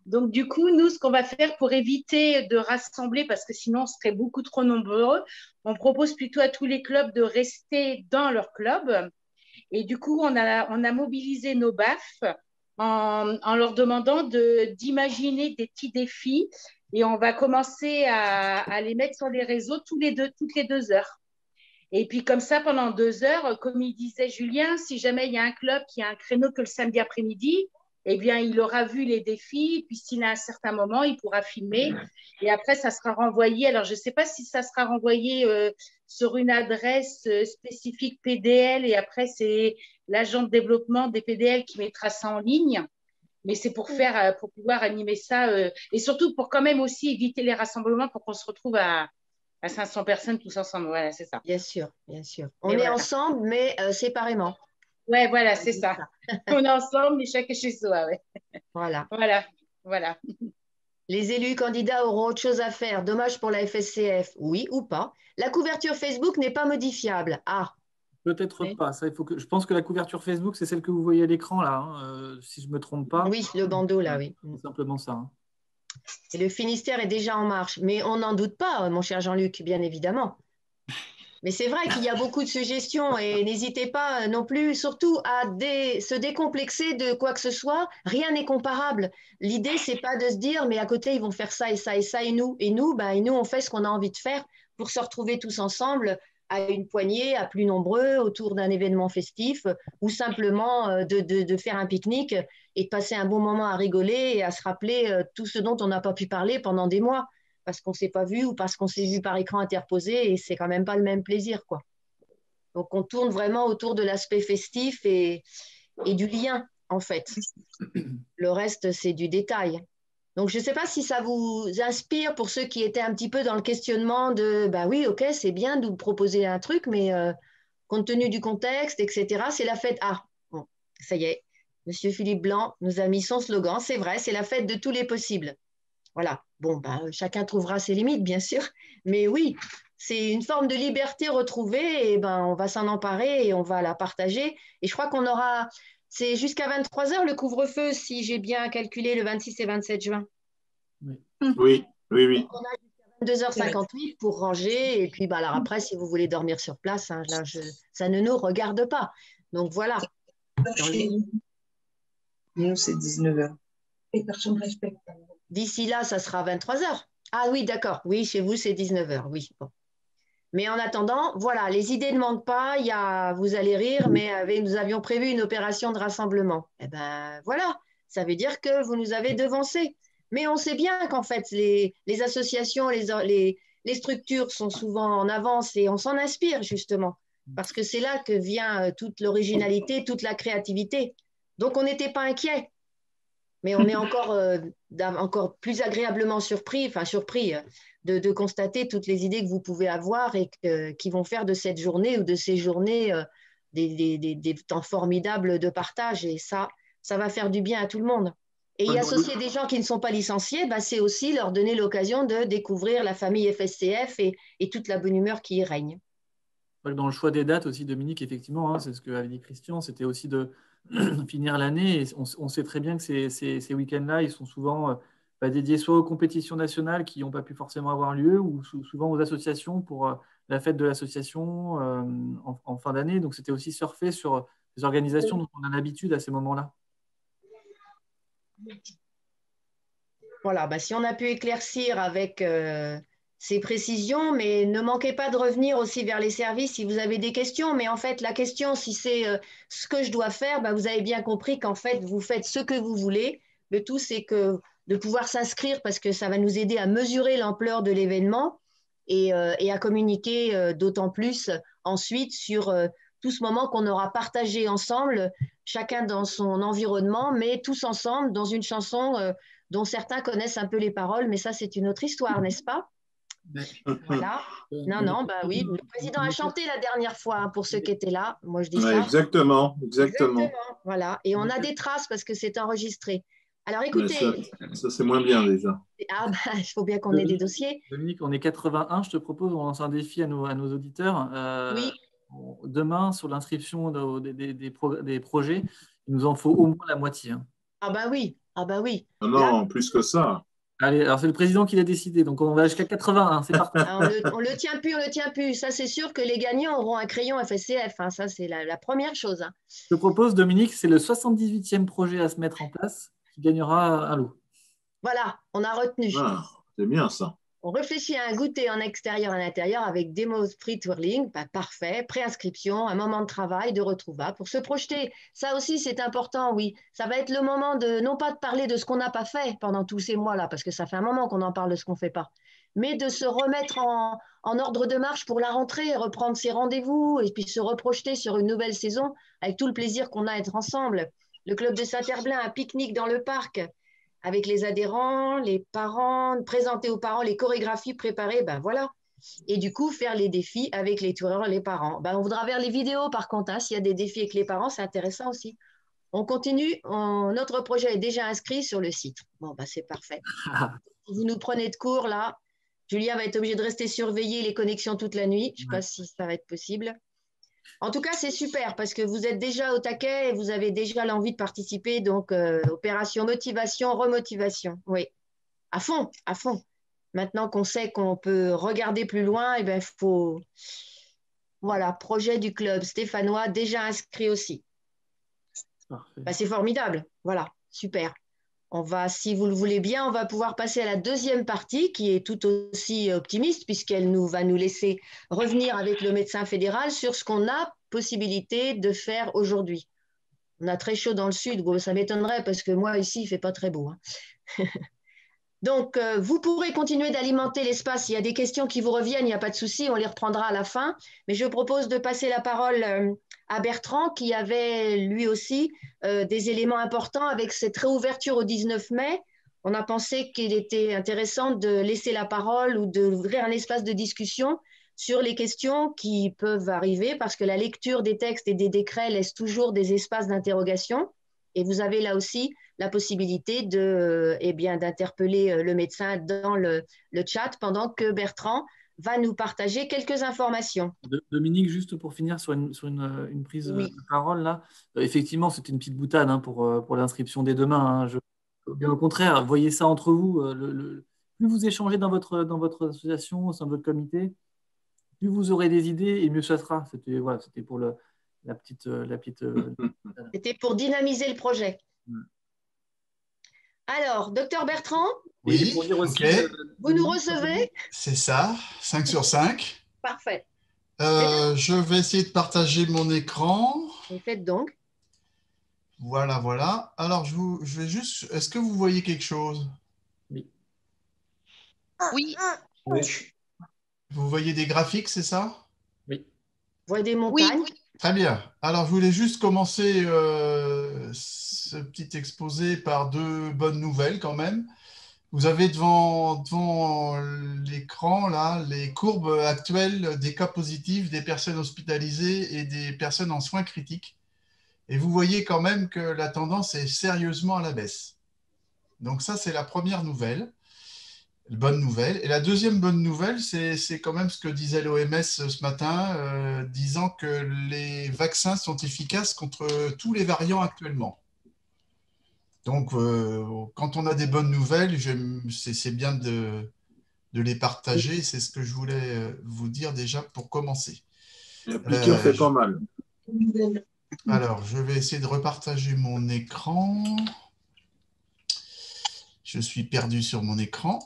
Donc, du coup, nous, ce qu'on va faire pour éviter de rassembler, parce que sinon, on serait beaucoup trop nombreux, on propose plutôt à tous les clubs de rester dans leur club. Et du coup, on a mobilisé nos BAF en leur demandant d'imaginer des petits défis. Et on va commencer à les mettre sur les réseaux toutes les 2 heures. Et puis comme ça, pendant 2 heures, comme il disait Julien, si jamais il y a un club qui a un créneau que le samedi après-midi, eh bien, il aura vu les défis. Puis s'il a un certain moment, il pourra filmer. Et après, ça sera renvoyé. Alors, je ne sais pas si ça sera renvoyé sur une adresse spécifique PDL. Et après, c'est l'agent de développement des PDL qui mettra ça en ligne. Mais c'est pour pouvoir animer ça. Et surtout pour quand même aussi éviter les rassemblements pour qu'on se retrouve à 500 personnes tous ensemble. Voilà, c'est ça. Bien sûr, bien sûr. On est ensemble, mais séparément. Ouais, voilà, c'est ça. On est ensemble, mais chacun chez soi. Ouais. Voilà. Voilà. Les élus candidats auront autre chose à faire. Dommage pour la FSCF. Oui ou pas. La couverture Facebook n'est pas modifiable. Ah. Peut-être pas. Ça, je pense que la couverture Facebook, c'est celle que vous voyez à l'écran, là, hein, si je ne me trompe pas. Oui, le bandeau, là, oui. C'est simplement ça. Hein. Et le Finistère est déjà en marche. Mais on n'en doute pas, mon cher Jean-Luc, bien évidemment. Mais c'est vrai qu'il y a beaucoup de suggestions et n'hésitez pas non plus, surtout à se décomplexer de quoi que ce soit. Rien n'est comparable. L'idée, c'est pas de se dire, mais à côté, ils vont faire ça et ça et ça et nous. Et nous, on fait ce qu'on a envie de faire pour se retrouver tous ensemble à une poignée, à plus nombreux, autour d'un événement festif ou simplement de faire un pique-nique et de passer un bon moment à rigoler et à se rappeler tout ce dont on n'a pas pu parler pendant des mois. Parce qu'on ne s'est pas vu ou parce qu'on s'est vu par écran interposé et c'est quand même pas le même plaisir, quoi. Donc, on tourne vraiment autour de l'aspect festif et du lien, en fait. Le reste, c'est du détail. Donc, je ne sais pas si ça vous inspire pour ceux qui étaient un petit peu dans le questionnement de « oui, ok, c'est bien de vous proposer un truc, mais compte tenu du contexte, etc., c'est la fête. » Ah, bon, ça y est, Monsieur Philippe Blanc nous a mis son slogan. C'est vrai, c'est la fête de tous les possibles. Voilà. Bon, chacun trouvera ses limites, bien sûr. Mais oui, c'est une forme de liberté retrouvée et on va s'en emparer et on va la partager. Et je crois qu'on aura, c'est jusqu'à 23h le couvre-feu, si j'ai bien calculé, le 26 et 27 juin. Oui. Donc, on a jusqu'à 22h58 pour ranger. Et puis, alors après, si vous voulez dormir sur place, hein, là, ça ne nous regarde pas. Donc, voilà. Nous, c'est 19h. Et personne ne respecte. D'ici là, ça sera 23h. Ah oui, d'accord. Oui, chez vous, c'est 19h. Oui. Bon. Mais en attendant, voilà, les idées ne manquent pas. Vous allez rire, mais nous avions prévu une opération de rassemblement. Eh bien, voilà. Ça veut dire que vous nous avez devancés. Mais on sait bien qu'en fait, les associations, les structures sont souvent en avance et on s'en inspire, justement. Parce que c'est là que vient toute l'originalité, toute la créativité. Donc, on n'était pas inquiets. Mais on est encore plus agréablement surpris de constater toutes les idées que vous pouvez avoir et qui vont faire de cette journée ou de ces journées des temps formidables de partage. Et ça va faire du bien à tout le monde. Et y associer des gens qui ne sont pas licenciés, c'est aussi leur donner l'occasion de découvrir la famille FSCF et toute la bonne humeur qui y règne. Dans le choix des dates aussi, Dominique, effectivement, hein, c'est ce qu'avait dit Christian, c'était aussi de finir l'année. Et on sait très bien que ces week-ends-là, ils sont souvent dédiés soit aux compétitions nationales qui n'ont pas pu forcément avoir lieu, ou souvent aux associations pour la fête de l'association en fin d'année. Donc, c'était aussi surfer sur les organisations dont on a l'habitude à ces moments-là. Voilà, si on a pu éclaircir avec ces précisions, mais ne manquez pas de revenir aussi vers les services si vous avez des questions. Mais en fait, la question, si c'est ce que je dois faire, vous avez bien compris qu'en fait, vous faites ce que vous voulez. Le tout, c'est de pouvoir s'inscrire parce que ça va nous aider à mesurer l'ampleur de l'événement et à communiquer d'autant plus ensuite sur tout ce moment qu'on aura partagé ensemble, chacun dans son environnement, mais tous ensemble dans une chanson dont certains connaissent un peu les paroles, mais ça, c'est une autre histoire, n'est-ce pas? Voilà. Non, oui. Le président a chanté la dernière fois pour ceux qui étaient là. Moi, je dis ça. Exactement. Voilà. Et on a des traces parce que c'est enregistré. Alors, écoutez. Ça c'est moins bien déjà. Il faut bien qu'on ait des dossiers. Dominique, on est 81. Je te propose, on lance un défi à nos auditeurs. Oui. Demain, sur l'inscription des projets, il nous en faut au moins la moitié. Hein. Oui. Non, plus que ça. Allez, alors c'est le président qui l'a décidé, donc on va jusqu'à 81, c'est parti. On le tient plus. Ça, c'est sûr que les gagnants auront un crayon FSCF. Hein. Ça, c'est la première chose. Hein. Je te propose, Dominique, c'est le 78e projet à se mettre en place qui gagnera un lot. Voilà, on a retenu. C'est bien ça. On réfléchit à un goûter en extérieur et en intérieur avec démo free twirling, parfait, préinscription, un moment de travail, de retrouvailles pour se projeter. Ça aussi, c'est important, oui. Ça va être le moment de, non pas de parler de ce qu'on n'a pas fait pendant tous ces mois-là, parce que ça fait un moment qu'on en parle de ce qu'on ne fait pas, mais de se remettre en ordre de marche pour la rentrée, reprendre ses rendez-vous et puis se reprojeter sur une nouvelle saison avec tout le plaisir qu'on a à être ensemble. Le club de Saint-Herblain, un pique-nique dans le parc, avec les adhérents, les parents, présenter aux parents les chorégraphies préparées, ben voilà. Et du coup, faire les défis avec les toureurs, les parents. Ben, on voudra voir les vidéos par contre, hein, s'il y a des défis avec les parents, c'est intéressant aussi. On continue, notre projet est déjà inscrit sur le site. Bon, ben, c'est parfait. Si vous nous prenez de cours là, Julien va être obligé de rester surveiller les connexions toute la nuit. Je ne sais pas si ça va être possible. En tout cas, c'est super parce que vous êtes déjà au taquet et vous avez déjà l'envie de participer. Donc, opération motivation, remotivation. Oui, à fond, à fond. Maintenant qu'on sait qu'on peut regarder plus loin, eh ben, faut… Voilà, projet du club stéphanois déjà inscrit aussi. Ben, c'est formidable. Voilà, super. On va, si vous le voulez bien, on va pouvoir passer à la deuxième partie qui est tout aussi optimiste puisqu'elle va nous laisser revenir avec le médecin fédéral sur ce qu'on a possibilité de faire aujourd'hui. On a très chaud dans le sud, bon, ça m'étonnerait parce que moi ici il ne fait pas très beau. Hein. Donc, vous pourrez continuer d'alimenter l'espace. S'il y a des questions qui vous reviennent, il n'y a pas de souci, on les reprendra à la fin. Mais je propose de passer la parole à Bertrand, qui avait lui aussi des éléments importants avec cette réouverture au 19 mai. On a pensé qu'il était intéressant de laisser la parole ou d'ouvrir un espace de discussion sur les questions qui peuvent arriver, parce que la lecture des textes et des décrets laisse toujours des espaces d'interrogation. Et vous avez là aussi la possibilité d'interpeller le médecin dans le chat pendant que Bertrand va nous partager quelques informations. Dominique, juste pour finir sur une prise de parole, là, effectivement, c'était une petite boutade hein, pour l'inscription dès demain. Hein. Bien au contraire, voyez ça entre vous. Plus vous échangez dans votre association, au sein de votre comité, plus vous aurez des idées et mieux ça sera. C'était pour la petite. C'était pour dynamiser le projet. Alors, docteur Bertrand, oui, ok. Vous nous recevez? C'est ça, 5 sur 5. Parfait. Je vais essayer de partager mon écran. Et faites donc. Voilà, voilà. Alors, je vais juste… Est-ce que vous voyez quelque chose? Oui. Oui. Vous voyez des graphiques, c'est ça? Oui. Vous voyez des montagnes? Oui. Très bien. Alors, je voulais juste commencer ce petit exposé par deux bonnes nouvelles quand même. Vous avez devant l'écran là les courbes actuelles des cas positifs, des personnes hospitalisées et des personnes en soins critiques. Et vous voyez quand même que la tendance est sérieusement à la baisse. Donc ça, c'est la première nouvelle. Bonne nouvelle. Et la deuxième bonne nouvelle, c'est quand même ce que disait l'OMS ce matin, disant que les vaccins sont efficaces contre tous les variants actuellement. Donc, quand on a des bonnes nouvelles, c'est bien de les partager. C'est ce que je voulais vous dire déjà pour commencer. La piqûre fait pas mal. Alors, je vais essayer de repartager mon écran. Je suis perdu sur mon écran.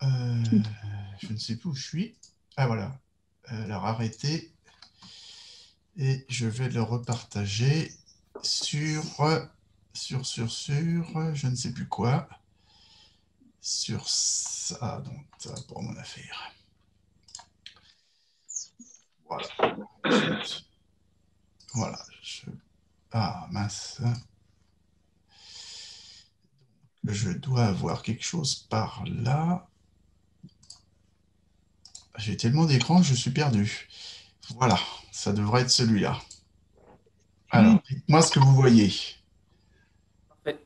Je ne sais plus où je suis. Ah voilà. Alors arrêtez. Et je vais le repartager sur je ne sais plus quoi. Sur ça, donc ça va pour mon affaire. Voilà. Voilà. Ah mince. Je dois avoir quelque chose par là. J'ai tellement d'écrans que je suis perdu. Voilà, ça devrait être celui-là. Alors, dites-moi ce que vous voyez. Parfait.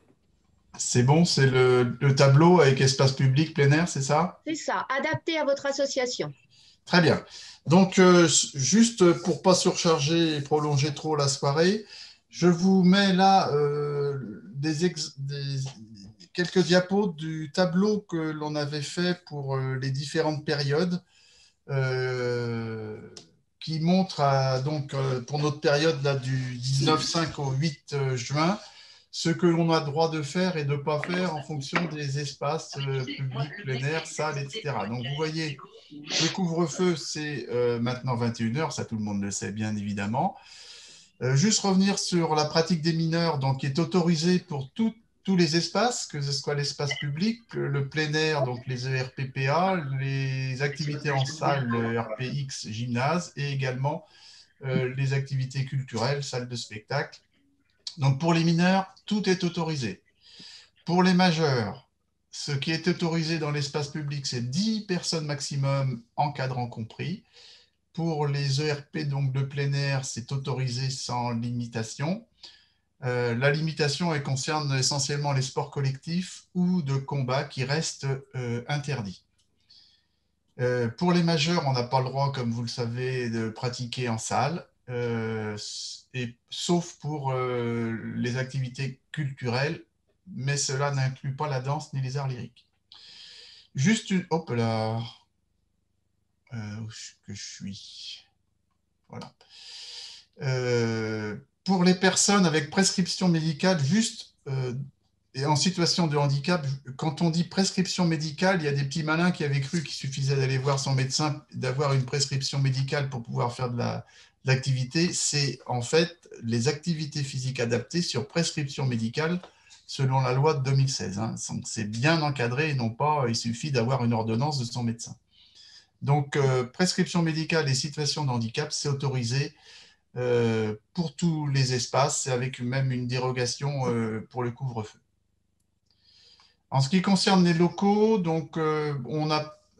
C'est bon, c'est le tableau avec espace public plein air, c'est ça? C'est ça, adapté à votre association. Très bien. Donc, juste pour ne pas surcharger et prolonger trop la soirée, je vous mets là quelques diapos du tableau que l'on avait fait pour les différentes périodes. Qui montre donc pour notre période là, du 19-5 au 8 juin ce que l'on a le droit de faire et de ne pas faire en fonction des espaces publics, plein air, salles, etc. Donc, vous voyez, le couvre-feu, c'est maintenant 21h, ça tout le monde le sait bien évidemment. Juste revenir sur la pratique des mineurs, donc qui est autorisée pour tous les espaces, que ce soit l'espace public, le plein air, donc les ERPPA, les activités en salle, le RPX, gymnase, et également les activités culturelles, salles de spectacle. Donc pour les mineurs, tout est autorisé. Pour les majeurs, ce qui est autorisé dans l'espace public, c'est 10 personnes maximum, encadrants compris. Pour les ERP, donc de plein air, c'est autorisé sans limitation. La limitation, elle concerne essentiellement les sports collectifs ou de combat qui restent interdits. Pour les majeurs, on n'a pas le droit, comme vous le savez, de pratiquer en salle, sauf pour les activités culturelles, mais cela n'inclut pas la danse ni les arts lyriques. Juste une... Hop là, où que je suis. Voilà. Pour les personnes avec prescription médicale, juste et en situation de handicap, quand on dit prescription médicale, il y a des petits malins qui avaient cru qu'il suffisait d'aller voir son médecin, d'avoir une prescription médicale pour pouvoir faire de l'activité. C'est en fait les activités physiques adaptées sur prescription médicale selon la loi de 2016. Hein. C'est bien encadré et non pas il suffit d'avoir une ordonnance de son médecin. Donc, prescription médicale et situation de handicap, c'est autorisé pour tous les espaces, avec même une dérogation pour le couvre-feu. En ce qui concerne les locaux, donc,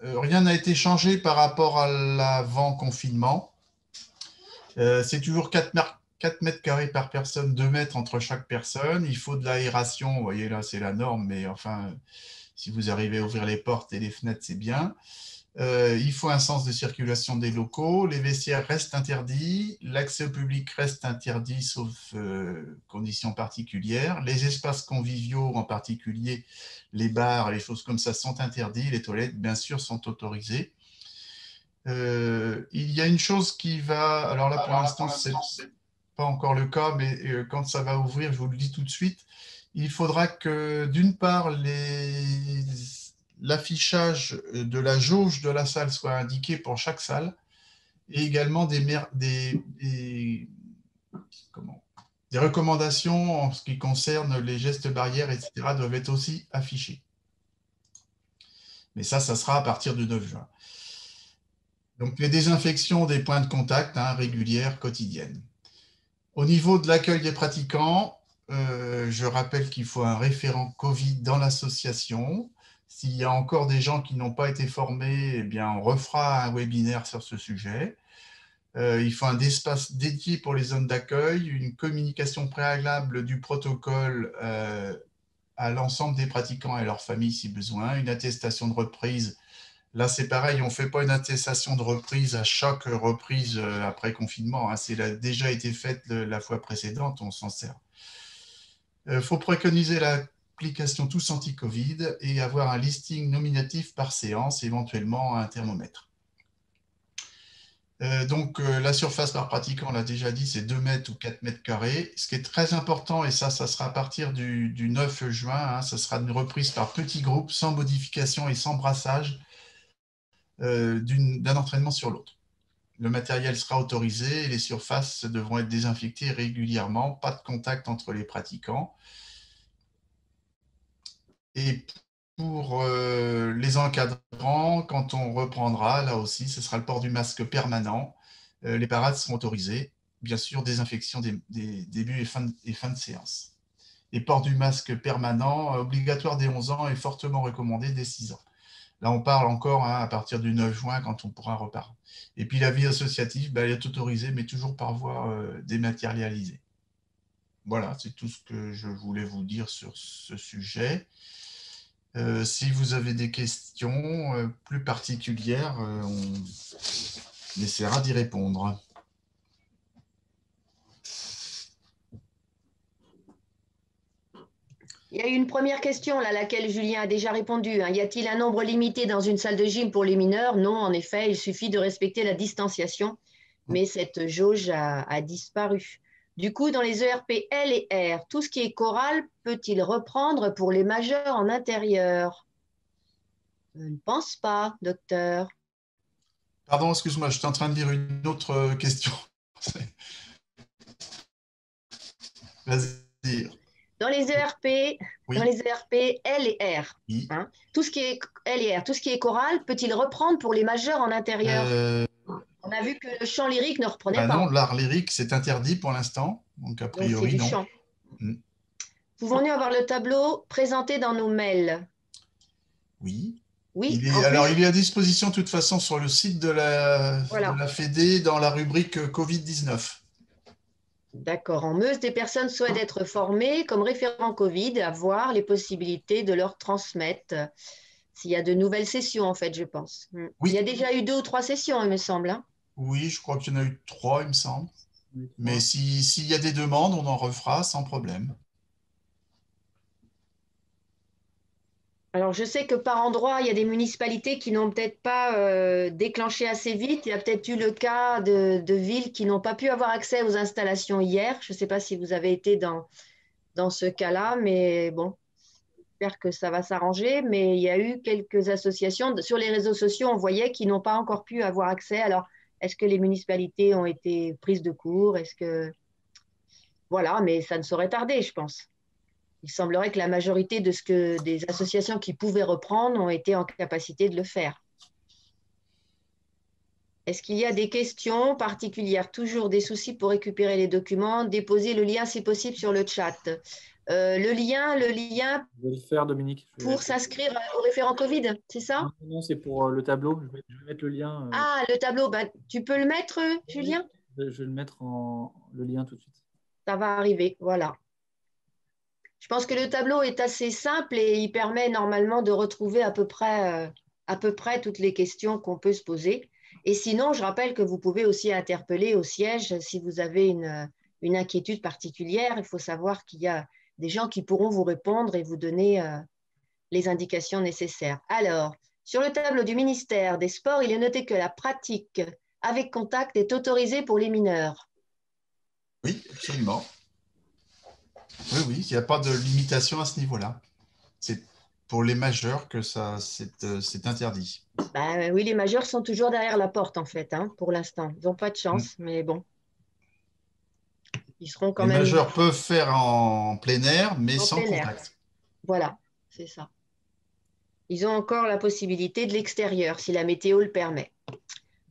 rien n'a été changé par rapport à l'avant-confinement. C'est toujours 4 mètres carrés par personne, 2 mètres entre chaque personne. Il faut de l'aération, vous voyez là, c'est la norme, mais enfin, si vous arrivez à ouvrir les portes et les fenêtres, c'est bien. Il faut un sens de circulation des locaux, les vestiaires restent interdits, l'accès au public reste interdit sauf conditions particulières, les espaces conviviaux, en particulier les bars, les choses comme ça sont interdits, les toilettes bien sûr sont autorisées. Il y a une chose qui va, alors là pour l'instant c'est pas encore le cas, mais quand ça va ouvrir, je vous le dis tout de suite, il faudra que d'une part l'affichage de la jauge de la salle soit indiqué pour chaque salle et également des recommandations en ce qui concerne les gestes barrières, etc. doivent être aussi affichés. Mais ça sera à partir du 9 juin. Donc, les désinfections des points de contact régulières, quotidiennes. Au niveau de l'accueil des pratiquants, je rappelle qu'il faut un référent Covid dans l'association. S'il y a encore des gens qui n'ont pas été formés, eh bien, on refera un webinaire sur ce sujet. Il faut un espace dédié pour les zones d'accueil, une communication préalable du protocole à l'ensemble des pratiquants et leurs familles si besoin, une attestation de reprise. Là, c'est pareil, on ne fait pas une attestation de reprise à chaque reprise après confinement. Hein. Elle a déjà été faite la fois précédente, on s'en sert. Il faut préconiser l'application Tous Anti-Covid et avoir un listing nominatif par séance, éventuellement un thermomètre. Donc, la surface par pratiquant, on l'a déjà dit, c'est 2 mètres ou 4 mètres carrés. Ce qui est très important, et ça sera à partir du 9 juin, hein, ça sera une reprise par petits groupes, sans modification et sans brassage d'un entraînement sur l'autre. Le matériel sera autorisé et les surfaces devront être désinfectées régulièrement, pas de contact entre les pratiquants. Et pour les encadrants, quand on reprendra, là aussi, ce sera le port du masque permanent. Les parades seront autorisées. Bien sûr, désinfection des débuts et fin de séance. Et port du masque permanent, obligatoire dès 11 ans et fortement recommandé dès 6 ans. Là, on parle encore à partir du 9 juin, quand on pourra repartir. Et puis, la vie associative, elle est autorisée, mais toujours par voie dématérialisée. Voilà, c'est tout ce que je voulais vous dire sur ce sujet. Si vous avez des questions plus particulières, on essaiera d'y répondre. Il y a eu une première question à laquelle Julien a déjà répondu. Hein. Y a-t-il un nombre limité dans une salle de gym pour les mineurs? Non, en effet, il suffit de respecter la distanciation, mais cette jauge a disparu. Du coup, dans les ERP L et R, tout ce qui est choral peut-il reprendre pour les majeurs en intérieur? Je ne pense pas, docteur. Pardon, excuse-moi, j'étais en train de lire une autre question. Vas-y. Dans les ERP, Oui. dans les ERP L et R, Oui. hein, tout ce qui est L et R, tout ce qui est choral, peut-il reprendre pour les majeurs en intérieur? On a vu que le chant lyrique ne reprenait Non, pas. l'art lyrique, c'est interdit pour l'instant. Donc, a Donc, c'est priori, du non. chant. Mm. Pouvons-nous avoir le tableau présenté dans nos mails? Oui. Oui, Alors, il est à disposition de toute façon sur le site de la voilà. Fédé dans la rubrique Covid-19. D'accord. En Meuse, des personnes souhaitent être formées comme référents Covid, à voir les possibilités de leur transmettre. S'il y a de nouvelles sessions, en fait, je pense. Oui. Il y a déjà eu 2 ou 3 sessions, il me semble. Hein. Oui, je crois qu'il y en a eu 3, il me semble. Oui, Mais s'il y a des demandes, on en refera sans problème. Alors, je sais que par endroit, il y a des municipalités qui n'ont peut-être pas déclenché assez vite. Il y a peut-être eu le cas de villes qui n'ont pas pu avoir accès aux installations hier. Je ne sais pas si vous avez été dans ce cas-là, mais bon, j'espère que ça va s'arranger. Mais il y a eu quelques associations. Sur les réseaux sociaux, on voyait qu'ils n'ont pas encore pu avoir accès. Alors, est-ce que les municipalités ont été prises de court? Est-ce que... Voilà, mais ça ne saurait tarder, je pense. Il semblerait que la majorité des associations qui pouvaient reprendre ont été en capacité de le faire. Est-ce qu'il y a des questions particulières? Toujours des soucis pour récupérer les documents? Déposez le lien si possible sur le chat. Le lien Je vais le faire, Dominique. pour s'inscrire au référent Covid, c'est ça? Non, c'est pour le tableau. Je vais mettre le lien. Ah, le tableau, ben, tu peux le mettre, Julien? Je vais le mettre le lien tout de suite. Ça va arriver, voilà. Je pense que le tableau est assez simple et il permet normalement de retrouver à peu près toutes les questions qu'on peut se poser. Et sinon, je rappelle que vous pouvez aussi interpeller au siège si vous avez une inquiétude particulière. Il faut savoir qu'il y a des gens qui pourront vous répondre et vous donner les indications nécessaires. Alors, sur le tableau du ministère des Sports, il est noté que la pratique avec contact est autorisée pour les mineurs. Oui, absolument. Oui, il n'y a pas de limitation à ce niveau-là. C'est pour les majeurs que c'est interdit. Ben, oui, les majeurs sont toujours derrière la porte, en fait, hein, pour l'instant. Ils n'ont pas de chance, mais bon. Ils seront quand Les même majeurs peuvent faire en plein air, mais en sans plein air. contact. Voilà, c'est ça. Ils ont encore la possibilité de l'extérieur, si la météo le permet.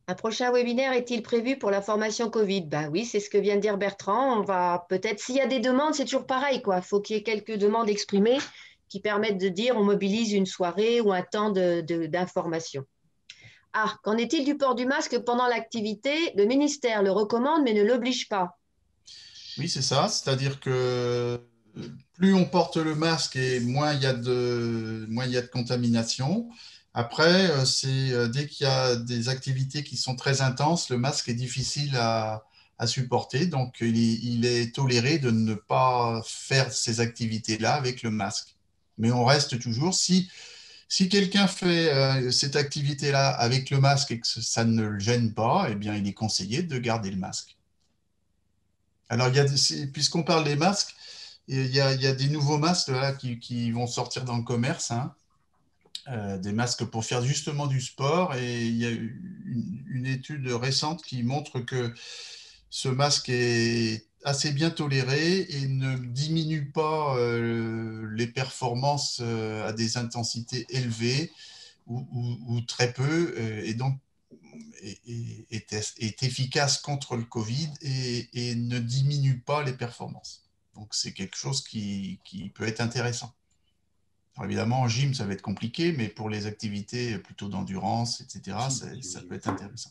Un prochain webinaire est-il prévu pour la formation Covid? Ben oui, c'est ce que vient de dire Bertrand. On va peut-être, s'il y a des demandes, c'est toujours pareil, quoi. Il faut qu'il y ait quelques demandes exprimées qui permettent de dire on mobilise une soirée ou un temps d'information. Ah, qu'en est-il du port du masque pendant l'activité? Le ministère le recommande, mais ne l'oblige pas. Oui, c'est ça. C'est-à-dire que plus on porte le masque et moins il y a de contamination. Après, dès qu'il y a des activités qui sont très intenses, le masque est difficile à supporter. Donc, il est toléré de ne pas faire ces activités-là avec le masque. Mais on reste toujours, si quelqu'un fait cette activité-là avec le masque et que ça ne le gêne pas, eh bien, il est conseillé de garder le masque. Alors, puisqu'on parle des masques, il y a des nouveaux masques là, qui vont sortir dans le commerce, hein, des masques pour faire justement du sport. Et il y a une étude récente qui montre que ce masque est assez bien toléré et ne diminue pas les performances à des intensités élevées ou très peu, et donc est efficace contre le Covid et ne diminue pas les performances. Donc c'est quelque chose qui peut être intéressant. Alors évidemment, en gym, ça va être compliqué, mais pour les activités plutôt d'endurance, etc., ça peut être intéressant.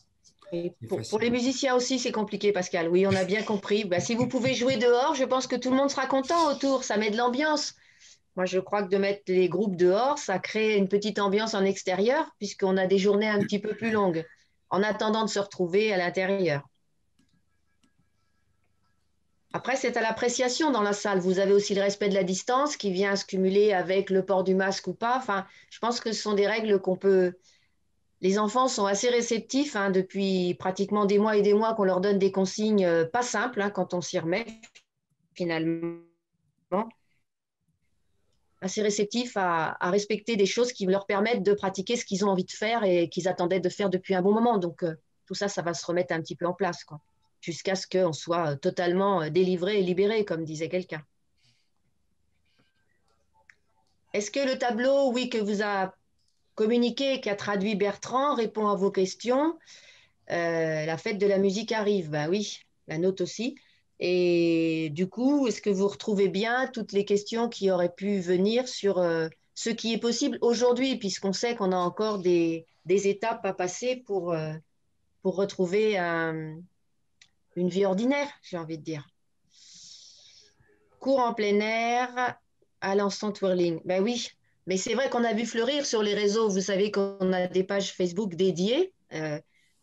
Et pour les musiciens aussi, c'est compliqué, Pascal. Oui, on a bien compris. Ben, si vous pouvez jouer dehors, je pense que tout le monde sera content autour. Ça met de l'ambiance. Moi, je crois que de mettre les groupes dehors, ça crée une petite ambiance en extérieur, puisqu'on a des journées un petit peu plus longues, en attendant de se retrouver à l'intérieur. Après, c'est à l'appréciation dans la salle. Vous avez aussi le respect de la distance qui vient se cumuler avec le port du masque ou pas. Enfin, je pense que ce sont des règles qu'on peut Les enfants sont assez réceptifs hein, depuis pratiquement des mois et des mois qu'on leur donne des consignes pas simples hein, quand on s'y remet finalement. Assez réceptifs à respecter des choses qui leur permettent de pratiquer ce qu'ils ont envie de faire et qu'ils attendaient de faire depuis un bon moment. Donc, tout ça, ça va se remettre un petit peu en place, quoi, jusqu'à ce qu'on soit totalement délivré et libéré, comme disait quelqu'un. Est-ce que le tableau, oui, que vous a communiqué, qu'a traduit Bertrand, répond à vos questions? La fête de la musique arrive, ben oui, la note aussi. Et du coup, est-ce que vous retrouvez bien toutes les questions qui auraient pu venir sur ce qui est possible aujourd'hui, puisqu'on sait qu'on a encore des étapes à passer pour retrouver une vie ordinaire, j'ai envie de dire. Cours en plein air, à l'instant twirling. Ben oui, mais c'est vrai qu'on a vu fleurir sur les réseaux, vous savez qu'on a des pages Facebook dédiées.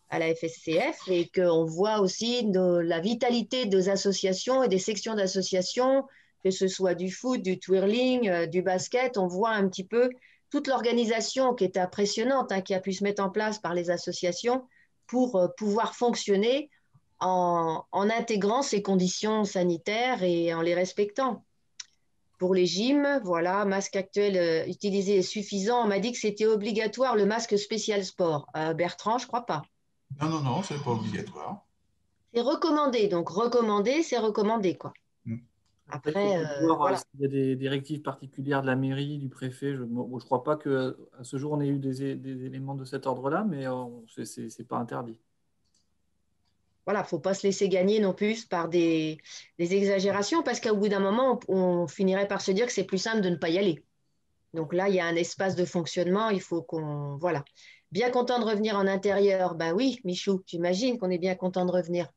À la FSCF et qu'on voit aussi la vitalité des associations et des sections d'associations, que ce soit du foot, du twirling, du basket. On voit un petit peu toute l'organisation qui est impressionnante, hein, qui a pu se mettre en place par les associations pour pouvoir fonctionner en intégrant ces conditions sanitaires et en les respectant. Pour les gyms, voilà, masque actuel utilisé est suffisant. On m'a dit que c'était obligatoire le masque spécial sport. Bertrand, je crois pas. Non, non, non, ce n'est pas obligatoire. C'est recommandé, donc recommandé, c'est recommandé, quoi. Après, il faut voir voilà. s'il y a des directives particulières de la mairie, du préfet. Je ne crois pas qu'à ce jour, on ait eu des éléments de cet ordre-là, mais ce n'est pas interdit. Voilà, il ne faut pas se laisser gagner non plus par des exagérations, parce qu'au bout d'un moment, on finirait par se dire que c'est plus simple de ne pas y aller. Donc là, il y a un espace de fonctionnement, il faut qu'on... Voilà. Bien content de revenir en intérieur. Ben oui, Michou, tu imagines qu'on est bien content de revenir.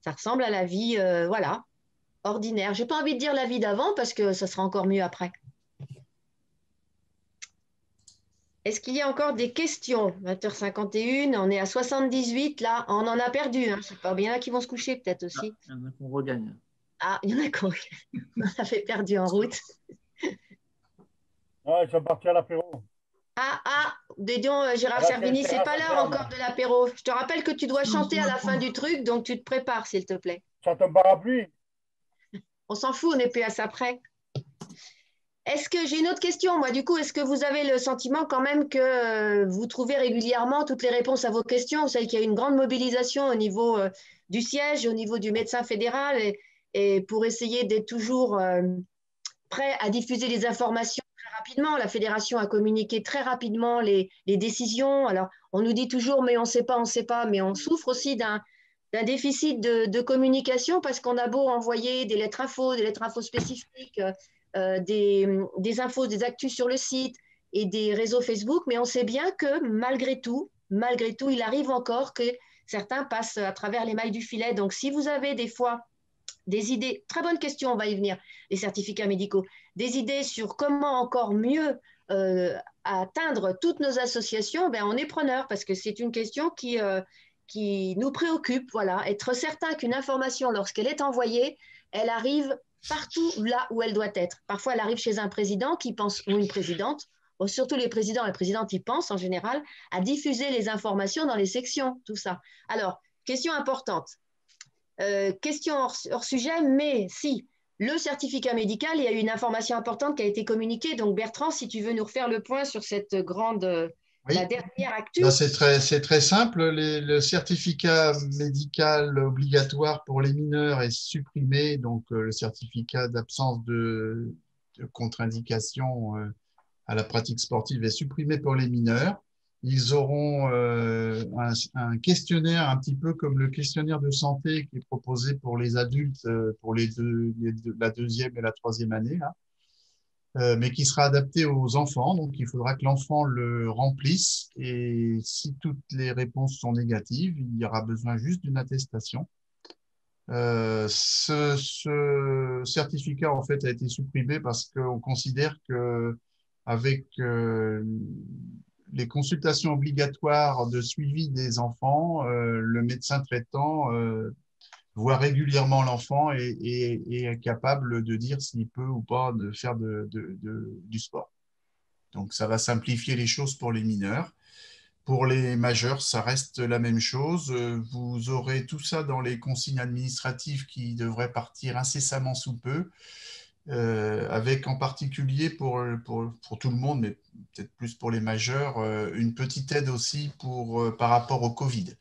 Ça ressemble à la vie, voilà, ordinaire. Je n'ai pas envie de dire la vie d'avant, parce que ça sera encore mieux après. Est-ce qu'il y a encore des questions? 20h51, on est à 78 là. On en a perdu, hein. C'est pas bien qui vont se coucher peut-être aussi. Il y en a qu'on regagne. Ah, il y en a qu'on avait perdu en route. Ah, ils sont partis à l'apéro. Dis donc, Gérard Servini, c'est pas l'heure encore de l'apéro. Je te rappelle que tu dois chanter à la fin du truc, donc tu te prépares, s'il te plaît. Chante un parapluie. On s'en fout, on n'est plus à ça près. Est-ce que j'ai une autre question, moi, du coup, est-ce que vous avez le sentiment quand même que vous trouvez régulièrement toutes les réponses à vos questions? Vous savez qu'il y a une grande mobilisation au niveau du siège, au niveau du médecin fédéral, et pour essayer d'être toujours prêt à diffuser les informations très rapidement. La fédération a communiqué très rapidement les décisions. Alors, on nous dit toujours, mais on ne sait pas, mais on souffre aussi d'un déficit de communication parce qu'on a beau envoyer des lettres infos spécifiques, des infos, des actus sur le site et des réseaux Facebook, mais on sait bien que malgré tout, il arrive encore que certains passent à travers les mailles du filet. Donc, si vous avez des fois des idées, très bonne question, on va y venir, les certificats médicaux, des idées sur comment encore mieux atteindre toutes nos associations, ben on est preneur parce que c'est une question qui nous préoccupe. Voilà, être certain qu'une information, lorsqu'elle est envoyée, elle arrive partout là où elle doit être. Parfois, elle arrive chez un président qui pense, ou une présidente, surtout les présidents, les présidentes, ils pensent en général à diffuser les informations dans les sections, tout ça. Alors, question importante. Question hors sujet, mais si le certificat médical, il y a eu une information importante qui a été communiquée. Donc, Bertrand, si tu veux nous refaire le point sur cette grande, oui. La dernière actu. C'est très simple. Le certificat médical obligatoire pour les mineurs est supprimé. Donc, le certificat d'absence de contre-indication à la pratique sportive est supprimé pour les mineurs. Ils auront un questionnaire, un petit peu comme le questionnaire de santé qui est proposé pour les adultes pour la deuxième et la troisième année, là, mais qui sera adapté aux enfants. Donc, il faudra que l'enfant le remplisse. Et si toutes les réponses sont négatives, il y aura besoin juste d'une attestation. Ce certificat, en fait, a été supprimé parce qu'on considère que avec les consultations obligatoires de suivi des enfants, le médecin traitant voit régulièrement l'enfant et est capable de dire s'il peut ou pas de faire du sport. Donc, ça va simplifier les choses pour les mineurs. Pour les majeurs, ça reste la même chose. Vous aurez tout ça dans les consignes administratives qui devraient partir incessamment sous peu, avec en particulier pour tout le monde, mais peut-être plus pour les majeurs, une petite aide aussi par rapport au Covid.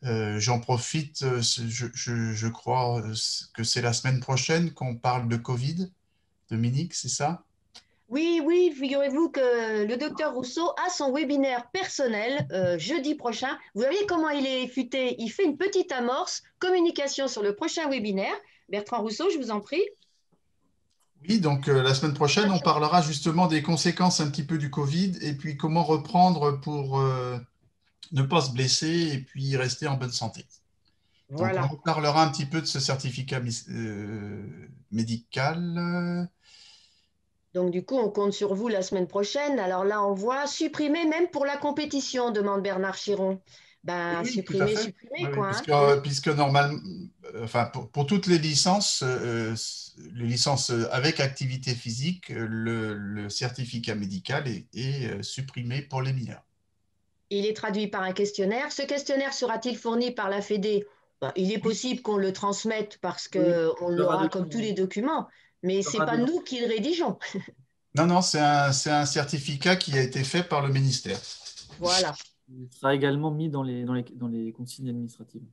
J'en profite, je crois que c'est la semaine prochaine qu'on parle de Covid. Dominique, c'est ça? Oui, oui, figurez-vous que le docteur Rousseau a son webinaire personnel jeudi prochain. Vous voyez comment il est futé? Il fait une petite amorce, communication sur le prochain webinaire. Bertrand Rousseau, je vous en prie. Oui, donc la semaine prochaine, on parlera justement des conséquences un petit peu du Covid et puis comment reprendre pour ne pas se blesser et puis rester en bonne santé. Donc, Voilà. on parlera un petit peu de ce certificat médical. Donc, du coup, on compte sur vous la semaine prochaine. Alors là, on voit supprimer même pour la compétition, demande Bernard Chiron. Ben, Oui, tout à supprimer, fait. Oui, supprimer, oui, quoi. puisque, Hein. Oui. puisque normalement, enfin, pour toutes les licences avec activité physique, le certificat médical est supprimé pour les mineurs. Il est traduit par un questionnaire. Ce questionnaire sera-t-il fourni par la Fédé? Ben, il est possible qu'on le transmette parce Oui, qu'on il y aura l'aura comme tous dedans. les documents, mais Il y ce n'est aura pas dedans. nous qui le rédigeons. Non, non, c'est un certificat qui a été fait par le ministère. Voilà. Il sera également mis dans les consignes administratives.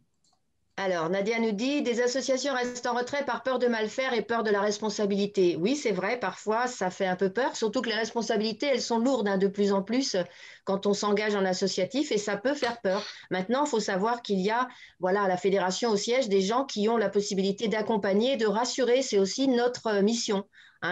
Alors, Nadia nous dit, des associations restent en retrait par peur de mal faire et peur de la responsabilité. Oui, c'est vrai, parfois ça fait un peu peur, surtout que les responsabilités, elles sont lourdes de plus en plus quand on s'engage en associatif et ça peut faire peur. Maintenant, il faut savoir qu'il y a, voilà, à la fédération au siège, des gens qui ont la possibilité d'accompagner, de rassurer. C'est aussi notre mission,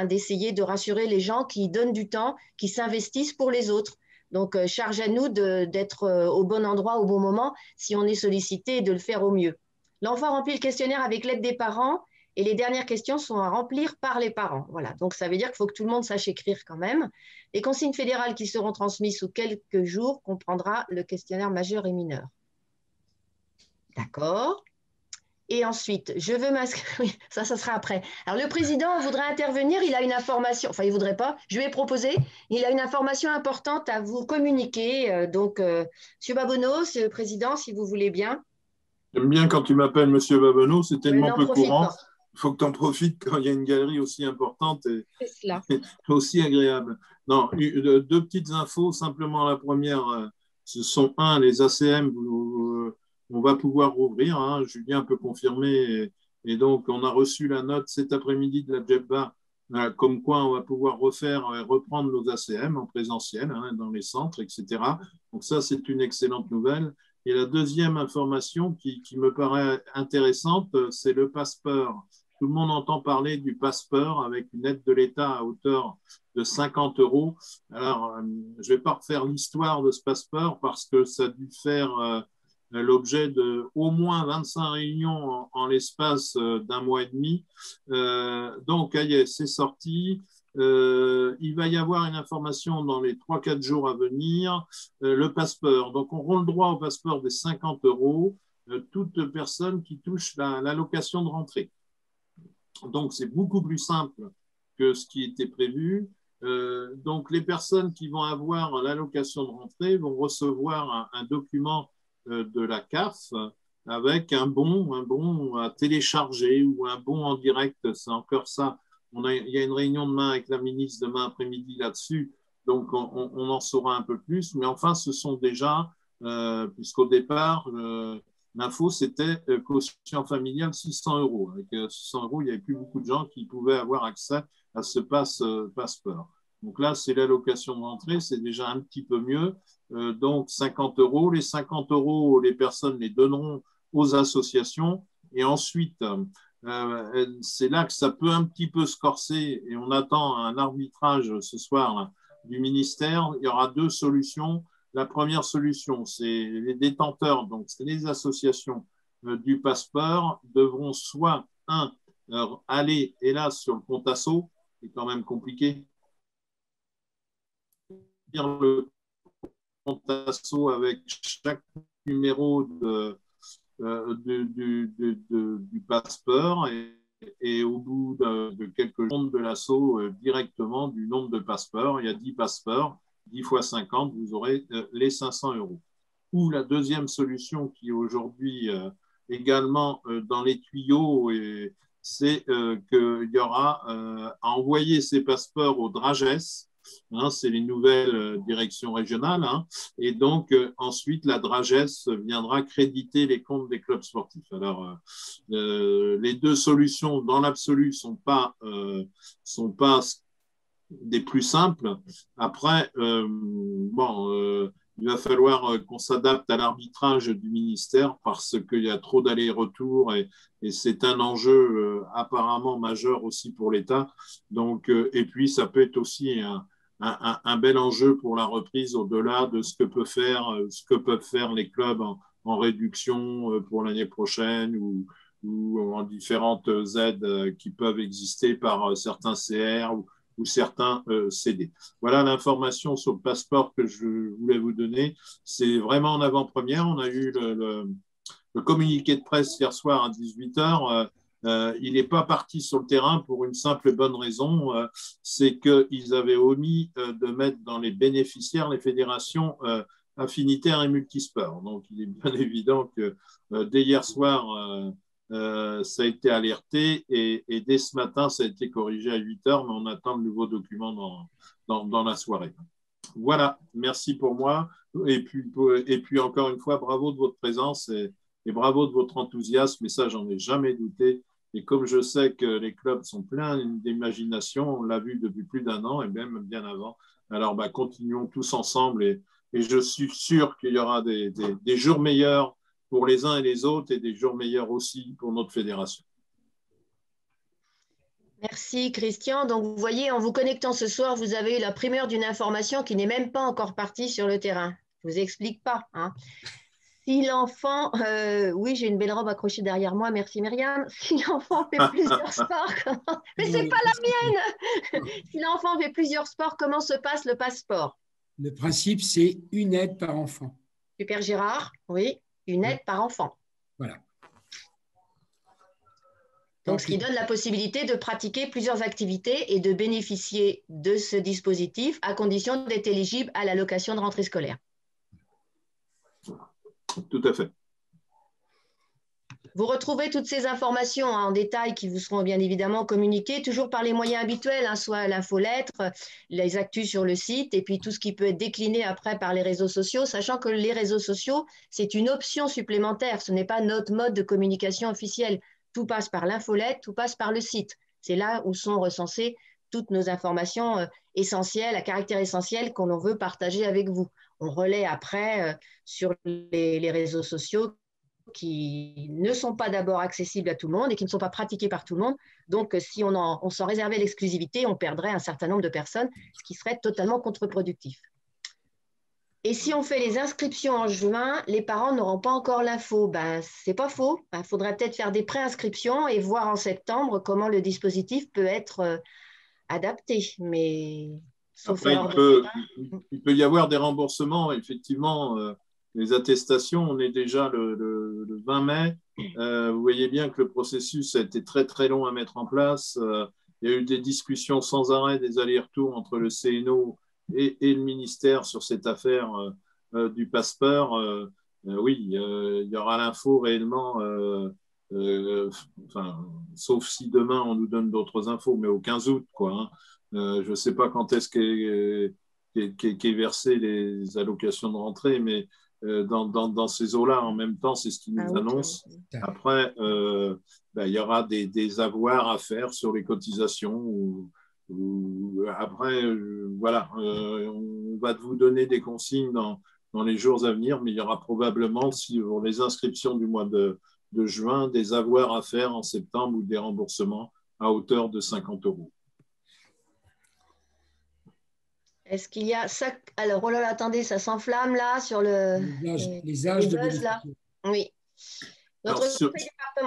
d'essayer de rassurer les gens qui donnent du temps, qui s'investissent pour les autres. Donc, charge à nous d'être au bon endroit au bon moment si on est sollicité et de le faire au mieux. L'enfant remplit le questionnaire avec l'aide des parents et les dernières questions sont à remplir par les parents. Voilà, donc ça veut dire qu'il faut que tout le monde sache écrire quand même. Les consignes fédérales qui seront transmises sous quelques jours comprendra le questionnaire majeur et mineur. D'accord. Et ensuite, je veux m'inscrire. Oui, ça sera après. Alors, le président voudrait intervenir. Il a une information. Enfin, il ne voudrait pas. Je lui ai proposé. Il a une information importante à vous communiquer. Donc, M. Babonneau, c'est le président, si vous voulez bien. J'aime bien quand tu m'appelles Monsieur Babonneau, c'est Mais tellement n'en peu profite courant. pas. Il faut que tu en profites quand il y a une galerie aussi importante C'est cela. et aussi agréable. Non, deux petites infos. Simplement, la première, ce sont les ACM, on va pouvoir rouvrir. Julien peut confirmer. Et donc, on a reçu la note cet après-midi de la JEBA, comme quoi on va pouvoir reprendre nos ACM en présentiel dans les centres, etc. Donc ça, c'est une excellente nouvelle. Et la deuxième information qui me paraît intéressante, c'est le passeport. Tout le monde entend parler du passeport avec une aide de l'État à hauteur de 50 euros. Alors, je ne vais pas refaire l'histoire de ce passeport parce que ça a dû faire l'objet de au moins 25 réunions en l'espace d'un mois et demi. Donc, c'est sorti. Il va y avoir une information dans les 3-4 jours à venir, le passeport. Donc, on aura le droit au passeport des 50 euros, toute personne qui touche l'allocation de rentrée. Donc, c'est beaucoup plus simple que ce qui était prévu. Donc, les personnes qui vont avoir l'allocation de rentrée vont recevoir un document de la CAF avec un bon à télécharger ou un bon en direct. C'est encore ça. Il y a une réunion demain avec la ministre demain après-midi là-dessus. Donc, on en saura un peu plus. Mais enfin, ce sont déjà, puisqu'au départ, l'info, c'était quotient familial 600 euros. Avec 600 euros, il n'y avait plus beaucoup de gens qui pouvaient avoir accès à ce passeport. Donc là, c'est l'allocation de rentrée, c'est déjà un petit peu mieux. Donc 50 euros. Les 50 euros, les personnes les donneront aux associations. Et ensuite, c'est là que ça peut un petit peu se corser. Et on attend un arbitrage ce soir là, du ministère. Il y aura deux solutions. La première solution, c'est les détenteurs, donc c'est les associations du passeport, devront soit, aller, hélas, sur le compte asso, c'est quand même compliqué, le compte asso avec chaque numéro du passeport et au bout de quelques jours de l'asso directement du nombre de passeports, il y a 10 passeports. 10 fois 50, vous aurez les 500 euros. Ou la deuxième solution qui est aujourd'hui également dans les tuyaux, c'est qu'il y aura à envoyer ces passeports au DRAGES. Hein, c'est les nouvelles directions régionales. Hein, et donc, ensuite, la DRAGES viendra créditer les comptes des clubs sportifs. Alors, les deux solutions, dans l'absolu, sont pas des plus simples. Après, il va falloir qu'on s'adapte à l'arbitrage du ministère parce qu'il y a trop d'allers-retours et c'est un enjeu apparemment majeur aussi pour l'État. Donc, et puis, ça peut être aussi un bel enjeu pour la reprise au-delà de ce que peuvent faire les clubs en réduction pour l'année prochaine ou en différentes aides qui peuvent exister par certains CR ou certains CD. Voilà l'information sur le passeport que je voulais vous donner. C'est vraiment en avant-première. On a eu le communiqué de presse hier soir à 18h. Il n'est pas parti sur le terrain pour une simple et bonne raison, c'est qu'ils avaient omis de mettre dans les bénéficiaires les fédérations affinitaires et multisports. Donc, il est bien évident que dès hier soir, ça a été alerté et dès ce matin, ça a été corrigé à 8h, mais on attend le nouveau document dans la soirée. Voilà, merci pour moi. Et puis encore une fois, bravo de votre présence et bravo de votre enthousiasme. Et ça, j'en ai jamais douté. Et comme je sais que les clubs sont pleins d'imagination, on l'a vu depuis plus d'un an et même bien avant. Alors, continuons tous ensemble et je suis sûr qu'il y aura des jours meilleurs pour les uns et les autres et des jours meilleurs aussi pour notre fédération. Merci Christian. Donc vous voyez, en vous connectant ce soir, vous avez eu la primeur d'une information qui n'est même pas encore partie sur le terrain. Je ne vous explique pas. Hein. Si l'enfant, oui, j'ai une belle robe accrochée derrière moi, merci Myriam. Si l'enfant fait plusieurs sports, mais c'est pas la mienne. Si l'enfant fait plusieurs sports, comment se passe le passeport? Le principe, c'est une aide par enfant. Super Gérard, oui, une aide par enfant. Voilà. Donc, ce qui donne la possibilité de pratiquer plusieurs activités et de bénéficier de ce dispositif à condition d'être éligible à l'allocation de rentrée scolaire. Tout à fait. Vous retrouvez toutes ces informations en détail qui vous seront bien évidemment communiquées, toujours par les moyens habituels, hein, soit l'infolettre, les actus sur le site, et puis tout ce qui peut être décliné après par les réseaux sociaux, sachant que les réseaux sociaux, c'est une option supplémentaire, ce n'est pas notre mode de communication officiel. Tout passe par l'infolettre, tout passe par le site. C'est là où sont recensées toutes nos informations essentielles, à caractère essentiel qu'on veut partager avec vous. On relaie après sur les réseaux sociaux qui ne sont pas d'abord accessibles à tout le monde et qui ne sont pas pratiqués par tout le monde. Donc, si on s'en réservait l'exclusivité, on perdrait un certain nombre de personnes, ce qui serait totalement contre-productif. Et si on fait les inscriptions en juin, les parents n'auront pas encore l'info. Ce n'est pas faux. Il faudrait peut-être faire des pré-inscriptions et voir en septembre comment le dispositif peut être adapté. Mais après, il peut y avoir des remboursements, effectivement. Les attestations, on est déjà le 20 mai. Vous voyez bien que le processus a été très, très long à mettre en place. Il y a eu des discussions sans arrêt, des allers-retours entre le CNO et le ministère sur cette affaire du passeport. Oui, il y aura l'info réellement, sauf si demain on nous donne d'autres infos, mais au 15 août, quoi. Hein. Je ne sais pas quand est-ce qu'est versé les allocations de rentrée, mais dans ces eaux-là, en même temps, c'est ce qu'ils nous annoncent. Après, il y aura des avoirs à faire sur les cotisations. Après, voilà, on va vous donner des consignes dans les jours à venir, mais il y aura probablement, sur les inscriptions du mois de juin, des avoirs à faire en septembre ou des remboursements à hauteur de 50 €. Est-ce qu'il y a ça? Alors, oh là là, attendez, ça s'enflamme là sur les âges de buzz, là. Oui.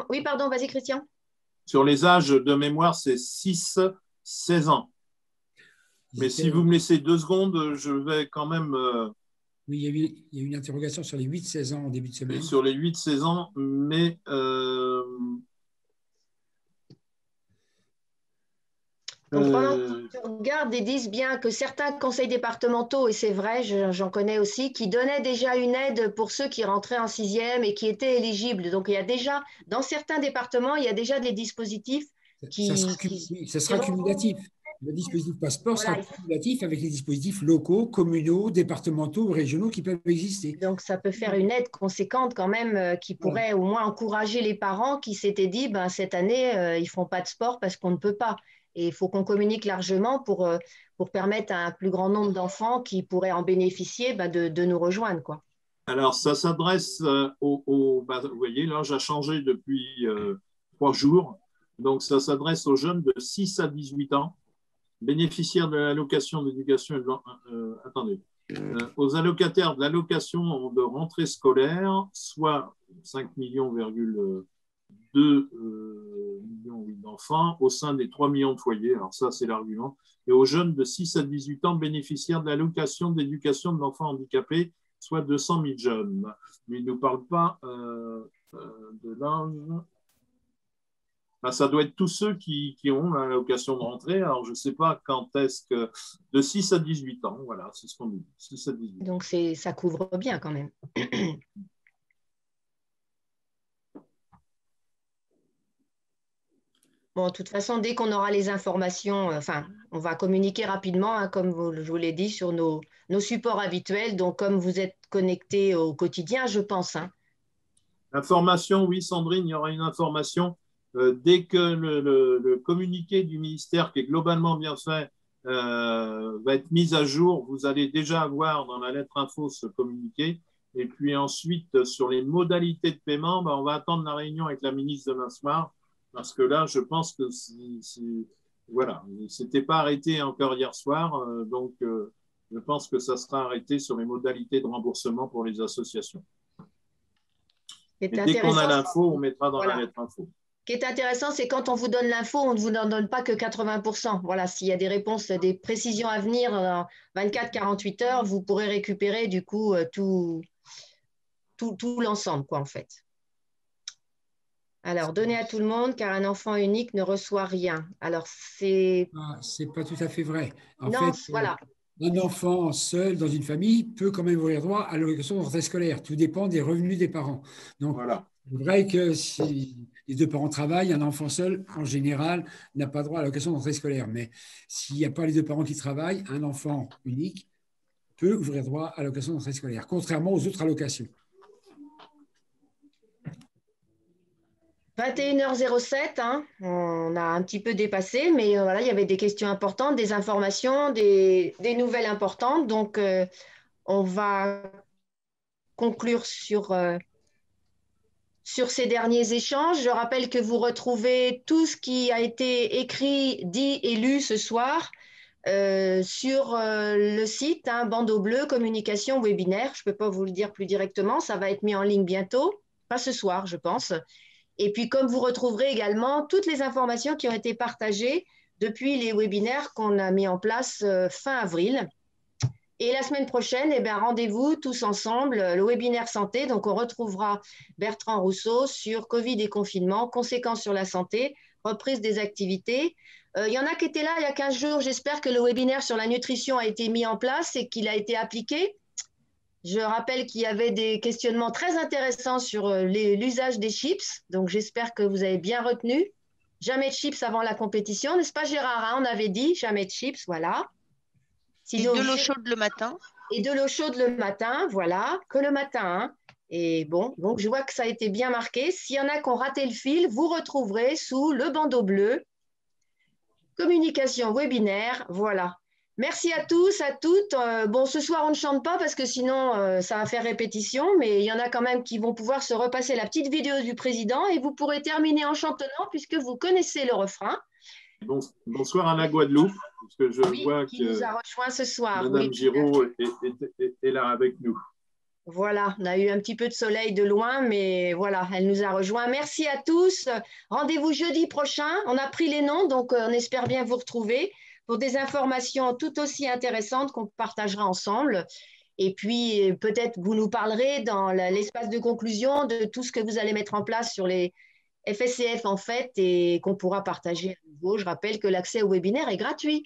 Oui, pardon, vas-y, Christian. Sur les âges de mémoire, c'est 6-16 ans. Mais si vous me laissez 2 secondes, je vais quand même. Oui, il y a eu une interrogation sur les 8-16 ans en début de semaine. Sur les 8-16 ans, mais. Donc, pendant que tu regardes, ils disent bien que certains conseils départementaux, et c'est vrai, j'en connais aussi, qui donnaient déjà une aide pour ceux qui rentraient en sixième et qui étaient éligibles. Donc, il y a déjà, dans certains départements, il y a déjà des dispositifs Ça sera cumulatif. Le dispositif passeport sera Voilà. cumulatif avec les dispositifs locaux, communaux, départementaux ou régionaux qui peuvent exister. Donc, ça peut faire une aide conséquente quand même qui pourrait au moins encourager les parents qui s'étaient dit, ben, cette année, ils ne font pas de sport parce qu'on ne peut pas. Et il faut qu'on communique largement pour permettre à un plus grand nombre d'enfants qui pourraient en bénéficier de nous rejoindre, quoi. Alors, ça s'adresse vous voyez, l'âge a changé depuis 3 jours. Donc, ça s'adresse aux jeunes de 6 à 18 ans, bénéficiaires de l'allocation d'éducation et aux allocataires de l'allocation de rentrée scolaire, soit 5,2 millions d'enfants au sein des 3 millions de foyers. Alors ça, c'est l'argument. Et aux jeunes de 6 à 18 ans bénéficiaires de l'allocation d'éducation de l'enfant handicapé, soit 200 000 jeunes. Mais il ne nous parle pas de l'âge. Ben, ça doit être tous ceux qui ont l'allocation de rentrée. Alors, je ne sais pas quand est-ce que… De 6 à 18 ans, voilà, c'est ce qu'on dit. 6 à 18 ans. Donc, ça couvre bien quand même. Bon, de toute façon, dès qu'on aura les informations, on va communiquer rapidement, hein, comme je vous l'ai dit, sur nos supports habituels. Donc, comme vous êtes connectés au quotidien, je pense. Hein. Information, oui, Sandrine, il y aura une information. Dès que le communiqué du ministère, qui est globalement bien fait, va être mis à jour, vous allez déjà avoir dans la lettre info ce communiqué. Et puis ensuite, sur les modalités de paiement, on va attendre la réunion avec la ministre demain soir, parce que là, je pense que voilà, il ne s'était pas arrêté encore hier soir, donc je pense que ça sera arrêté sur les modalités de remboursement pour les associations. Et dès qu'on a l'info, on mettra dans la lettre info. Ce qui est intéressant, c'est quand on vous donne l'info, on ne vous en donne pas que 80%. Voilà, s'il y a des réponses, des précisions à venir dans 24-48 heures, vous pourrez récupérer du coup tout l'ensemble, quoi, en fait. Alors, donner à tout le monde, car un enfant unique ne reçoit rien. Alors, c'est… C'est pas tout à fait vrai. En non, fait, voilà. Un enfant seul dans une famille peut quand même avoir droit à l'allocation de rentrée scolaire. Tout dépend des revenus des parents. Donc, voilà. C'est vrai que si les 2 parents travaillent, un enfant seul, en général, n'a pas droit à l'allocation de rentrée scolaire. Mais s'il n'y a pas les 2 parents qui travaillent, un enfant unique peut ouvrir droit à l'allocation de rentrée scolaire, contrairement aux autres allocations. 21h07, hein, on a un petit peu dépassé, mais voilà, il y avait des questions importantes, des informations, des nouvelles importantes. Donc, on va conclure sur ces derniers échanges. Je rappelle que vous retrouvez tout ce qui a été écrit, dit et lu ce soir sur le site, hein, Bandeau Bleu, communication webinaire. Je ne peux pas vous le dire plus directement, ça va être mis en ligne bientôt, pas ce soir, je pense. Et puis, comme vous retrouverez également toutes les informations qui ont été partagées depuis les webinaires qu'on a mis en place fin avril. Et la semaine prochaine, rendez-vous tous ensemble, le webinaire santé. Donc, on retrouvera Bertrand Rousseau sur Covid et confinement, conséquences sur la santé, reprise des activités. Il y en a qui étaient là il y a 15 jours. J'espère que le webinaire sur la nutrition a été mis en place et qu'il a été appliqué. Je rappelle qu'il y avait des questionnements très intéressants sur l'usage des chips. Donc, j'espère que vous avez bien retenu. Jamais de chips avant la compétition, n'est-ce pas Gérard, hein? On avait dit jamais de chips, voilà. Sinon, et de l'eau chaude le matin. Et de l'eau chaude le matin, voilà, que le matin. Hein. Et bon, donc je vois que ça a été bien marqué. S'il y en a qui ont raté le fil, vous retrouverez sous le bandeau bleu. Communication webinaire, voilà. Merci à tous, à toutes. Bon, ce soir, on ne chante pas parce que sinon, ça va faire répétition, mais il y en a quand même qui vont pouvoir se repasser la petite vidéo du président et vous pourrez terminer en chantonnant puisque vous connaissez le refrain. Bonsoir à la Guadeloupe, parce que je vois qui nous a rejoint ce soir. Madame Giraud est là avec nous. Voilà, on a eu un petit peu de soleil de loin, mais voilà, elle nous a rejoint. Merci à tous. Rendez-vous jeudi prochain. On a pris les noms, donc on espère bien vous retrouver pour des informations tout aussi intéressantes qu'on partagera ensemble. Et puis, peut-être vous nous parlerez dans l'espace de conclusion de tout ce que vous allez mettre en place sur les FSCF en fait et qu'on pourra partager à nouveau. Je rappelle que l'accès au webinaire est gratuit.